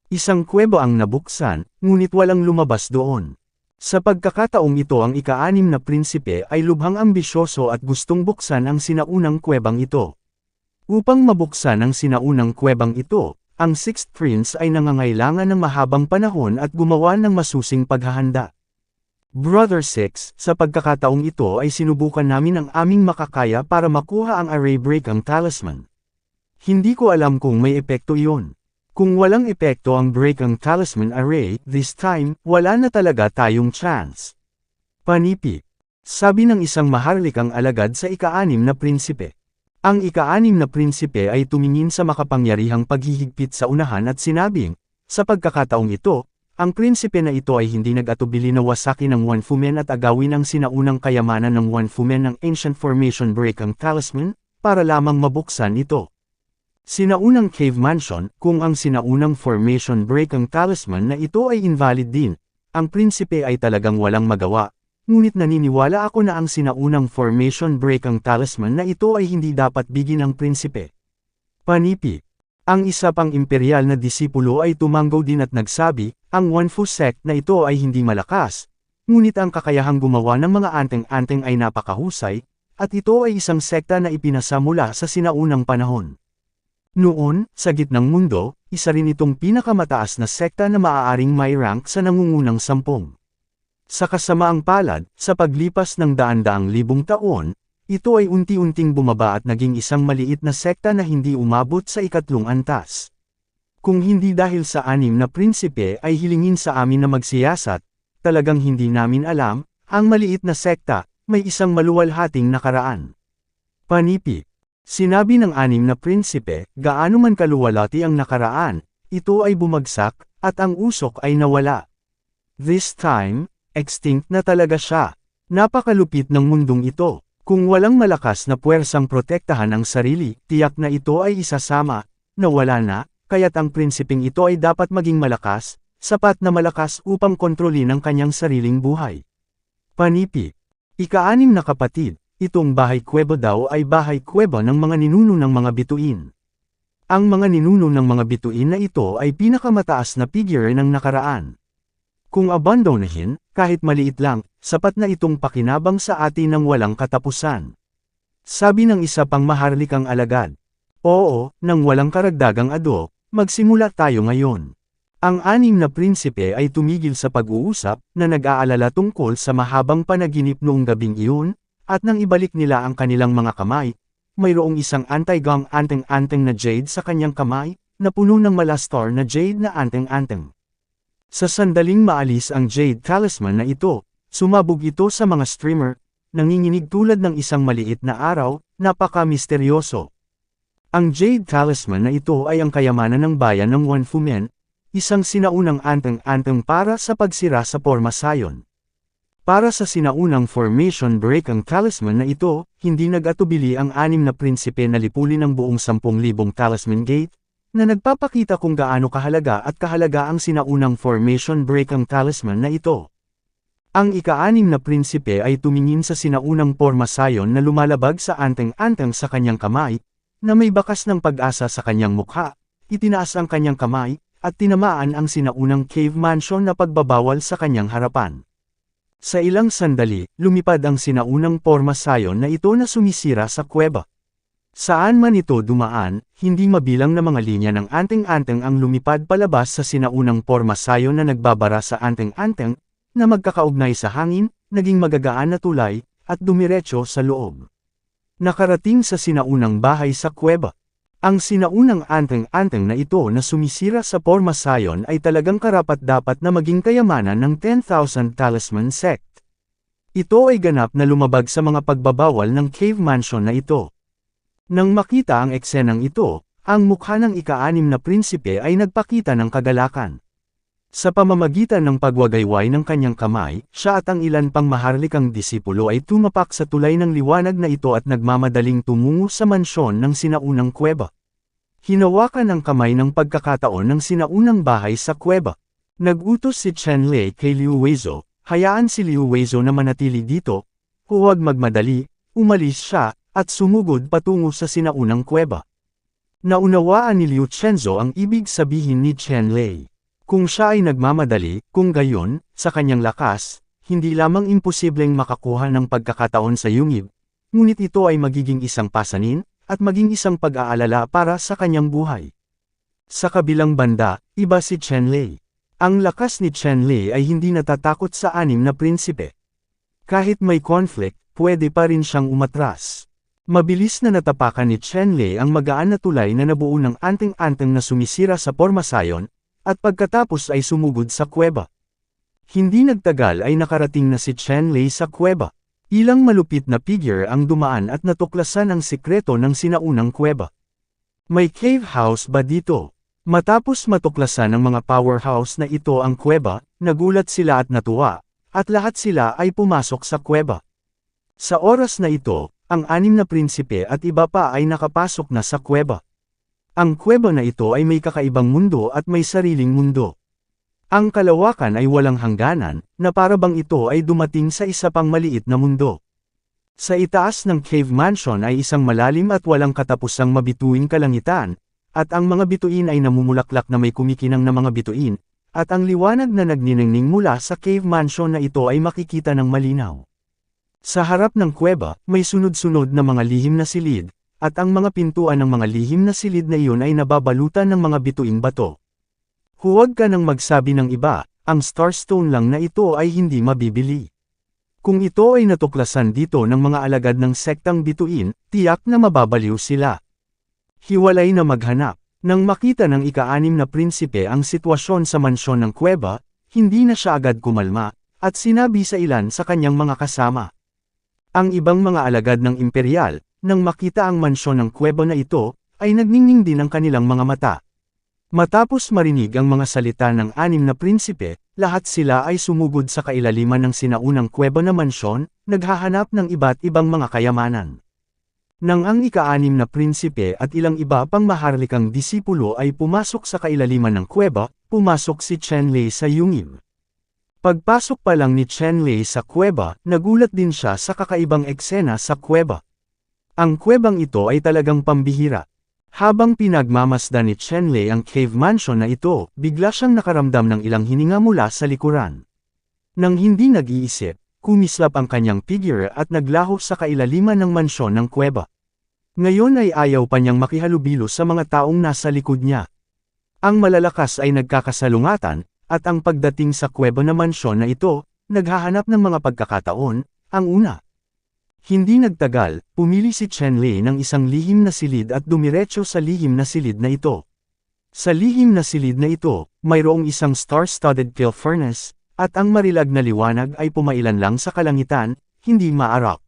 Isang kuweba ang nabuksan, ngunit walang lumabas doon. Sa pagkakataong ito ang ika-6 na prinsipe ay lubhang ambisyoso at gustong buksan ang sinaunang kuwebang ito. Upang mabuksan ang sinaunang kuwebang ito, ang 6th Prince ay nangangailangan ng mahabang panahon at gumawa ng masusing paghahanda. Brother 6, sa pagkakataong ito ay sinubukan namin ang aming makakaya para makuha ang Array Break ang Talisman. Hindi ko alam kung may epekto iyon. Kung walang epekto ang Break ang Talisman Array, this time, wala na talaga tayong chance. Panipi. Sabi ng isang maharlikang alagad sa ika-6 na prinsipe. Ang ika-6 na prinsipe ay tumingin sa makapangyarihang paghihigpit sa unahan at sinabing, sa pagkakataong ito, ang prinsipe na ito ay hindi nag-atubili na wasakin ng One Fu Men at agawin ang sinaunang kayamanan ng One Fu Men ng Ancient Formation Break ang Talisman, para lamang mabuksan ito. Sinaunang Cave Mansion, kung ang sinaunang Formation Break ang Talisman na ito ay invalid din, ang prinsipe ay talagang walang magawa, ngunit naniniwala ako na ang sinaunang Formation Break ang Talisman na ito ay hindi dapat bigyan ng prinsipe. Panipi. Ang isa pang imperial na disipulo ay tumanggaw din at nagsabi, ang One Fu sect na ito ay hindi malakas, ngunit ang kakayahang gumawa ng mga anteng-anteng ay napakahusay, at ito ay isang sekta na ipinasa mula sa sinaunang panahon. Noon, sa gitnang mundo, isa rin itong pinakamataas na sekta na maaaring may rank sa nangungunang 10. Sa kasamaang palad, sa paglipas ng daan-daang libong taon, ito ay unti-unting bumaba at naging isang maliit na sekta na hindi umabot sa 3 antas. Kung hindi dahil sa 6 na prinsipe ay hilingin sa amin na magsiyasat, talagang hindi namin alam, ang maliit na sekta, may isang maluwalhating nakaraan. Panipi. Sinabi ng 6 na prinsipe, gaano man kaluwalhati ang nakaraan, ito ay bumagsak, at ang usok ay nawala. This time, extinct na talaga siya. Napakalupit ng mundong ito. Kung walang malakas na puwersang protektahan ang sarili, tiyak na ito ay isasama, nawala na, kaya't ang prinsipeng ito ay dapat maging malakas, sapat na malakas upang kontrolin ang kanyang sariling buhay. Panipi. Ika-6 na kapatid. Itong bahay kuweba daw ay bahay kuweba ng mga ninuno ng mga bituin. Ang mga ninuno ng mga bituin na ito ay pinakamataas na figure ng nakaraan. Kung abandonahin, kahit maliit lang, sapat na itong pakinabang sa atin ng walang katapusan. Sabi ng isa pang maharlikang alagad. Oo, nang walang karagdagang ado, magsimula tayo ngayon. Ang anim na prinsipe ay tumigil sa pag-uusap na nag-aalala tungkol sa mahabang panaginip noong gabing iyon, at nang ibalik nila ang kanilang mga kamay, mayroong isang anti-gang anteng-anteng na jade sa kanyang kamay, na puno ng malastar na jade na anteng-anteng. Sa sandaling maalis ang jade talisman na ito, sumabog ito sa mga streamer, nanginginig tulad ng isang maliit na araw, napaka-misteryoso. Ang jade talisman na ito ay ang kayamanan ng bayan ng Wanfumen, isang sinaunang anteng-anteng para sa pagsira sa pormasayon. Para sa sinaunang formation break ang talisman na ito, hindi nag-atubili ang anim na prinsipe na lipulin ang buong 10,000 talisman gate, na nagpapakita kung gaano kahalaga at kahalaga ang sinaunang formation break ang talisman na ito. Ang ika-anim na prinsipe ay tumingin sa sinaunang pormasayon na lumalabag sa anteng-anteng sa kanyang kamay, na may bakas ng pag-asa sa kanyang mukha, itinaas ang kanyang kamay, at tinamaan ang sinaunang cave mansion na pagbabawal sa kanyang harapan. Sa ilang sandali, lumipad ang sinaunang pormasayon na ito na sumisira sa kuweba. Saan man ito dumaan, hindi mabilang na mga linya ng anteng-anteng ang lumipad palabas sa sinaunang pormasayon na nagbabara sa anteng-anteng, na magkakaugnay sa hangin, naging magagaan na tulay, at dumiretso sa loob. Nakarating sa sinaunang bahay sa kuweba. Ang sinaunang anteng-anteng na ito na sumisira sa pormasayon ay talagang karapat-dapat na maging kayamanan ng 10,000 Talisman Sect. Ito ay ganap na lumabag sa mga pagbabawal ng cave mansion na ito. Nang makita ang eksenang ito, ang mukha ng ika-anim na prinsipe ay nagpakita ng kagalakan. Sa pamamagitan ng pagwagayway ng kanyang kamay, siya at ang ilan pang maharlikang disipulo ay tumapak sa tulay ng liwanag na ito at nagmamadaling tumungo sa mansyon ng sinaunang kuweba. Hinawakan ang kamay ng pagkakataon ng sinaunang bahay sa kuweba. Nag-utos si Chen Lei kay Liu Weizo, hayaan si Liu Weizo na manatili dito, huwag magmadali, umalis siya, at sumugod patungo sa sinaunang kuweba. Naunawaan ni Liu Chenzo ang ibig sabihin ni Chen Lei. Kung siya ay nagmamadali, kung gayon, sa kanyang lakas, hindi lamang imposibleng makakuha ng pagkakataon sa yungib, ngunit ito ay magiging isang pasanin, at maging isang pag-aalala para sa kanyang buhay. Sa kabilang banda, iba si Chen Lei. Ang lakas ni Chen Lei ay hindi natatakot sa anim na prinsipe. Kahit may conflict, pwede pa rin siyang umatras. Mabilis na natapakan ni Chen Lei ang magaan na tulay na nabuo ng anteng-anteng na sumisira sa pormasayon, at pagkatapos ay sumugod sa kuweba. Hindi nagtagal ay nakarating na si Chen Lei sa kuweba. Ilang malupit na figure ang dumaan at natuklasan ang sikreto ng sinaunang kuweba. May cave house ba dito? Matapos matuklasan ng mga powerhouse na ito ang kuweba, nagulat sila at natuwa, at lahat sila ay pumasok sa kuweba. Sa oras na ito, ang anim na prinsipe at iba pa ay nakapasok na sa kuweba. Ang kuweba na ito ay may kakaibang mundo at may sariling mundo. Ang kalawakan ay walang hangganan, na para bang ito ay dumating sa isa pang maliit na mundo. Sa itaas ng cave mansion ay isang malalim at walang katapusang mabituing kalangitan, at ang mga bituin ay namumulaklak na may kumikinang na mga bituin, at ang liwanag na nagniningning mula sa cave mansion na ito ay makikita ng malinaw. Sa harap ng kuweba, may sunod-sunod na mga lihim na silid, at ang mga pintuan ng mga lihim na silid na iyon ay nababalutan ng mga bituing bato. Huwag ka nang magsabi ng iba, ang starstone lang na ito ay hindi mabibili. Kung ito ay natuklasan dito ng mga alagad ng sektang bituin, tiyak na mababaliw sila. Hiwalay na maghanap. Nang makita ng ika-anim na prinsipe ang sitwasyon sa mansyon ng kuweba, hindi na siya agad kumalma, at sinabi sa ilan sa kanyang mga kasama. Ang ibang mga alagad ng imperial, nang makita ang mansyon ng kuweba na ito, ay nagningning din ang kanilang mga mata. Matapos marinig ang mga salita ng anim na prinsipe, lahat sila ay sumugod sa kailaliman ng sinaunang kuweba na mansyon, naghahanap ng iba't ibang mga kayamanan. Nang ang ika-anim na prinsipe at ilang iba pang maharlikang disipulo ay pumasok sa kailaliman ng kuweba, pumasok si Chen Lei sa yungib. Pagpasok pa lang ni Chen Lei sa kuweba, nagulat din siya sa kakaibang eksena sa kuweba. Ang kuwebang ito ay talagang pambihira. Habang pinagmamasdan ni Chenlei ang cave mansion na ito, bigla siyang nakaramdam ng ilang hininga mula sa likuran. Nang hindi nag-iisip, kumislap ang kanyang figure at naglaho sa kailaliman ng mansyon ng kuweba. Ngayon ay ayaw pa niyang makihalubilo sa mga taong nasa likod niya. Ang malalakas ay nagkakasalungatan, at ang pagdating sa kuweba na mansyon na ito, naghahanap ng mga pagkakataon. Ang una. Hindi nagtagal, pumili si Chenlei ng isang lihim na silid at dumiretso sa lihim na silid na ito. Sa lihim na silid na ito, mayroong isang star-studded kill furnace, at ang marilag na liwanag ay pumailan lang sa kalangitan, hindi maarak.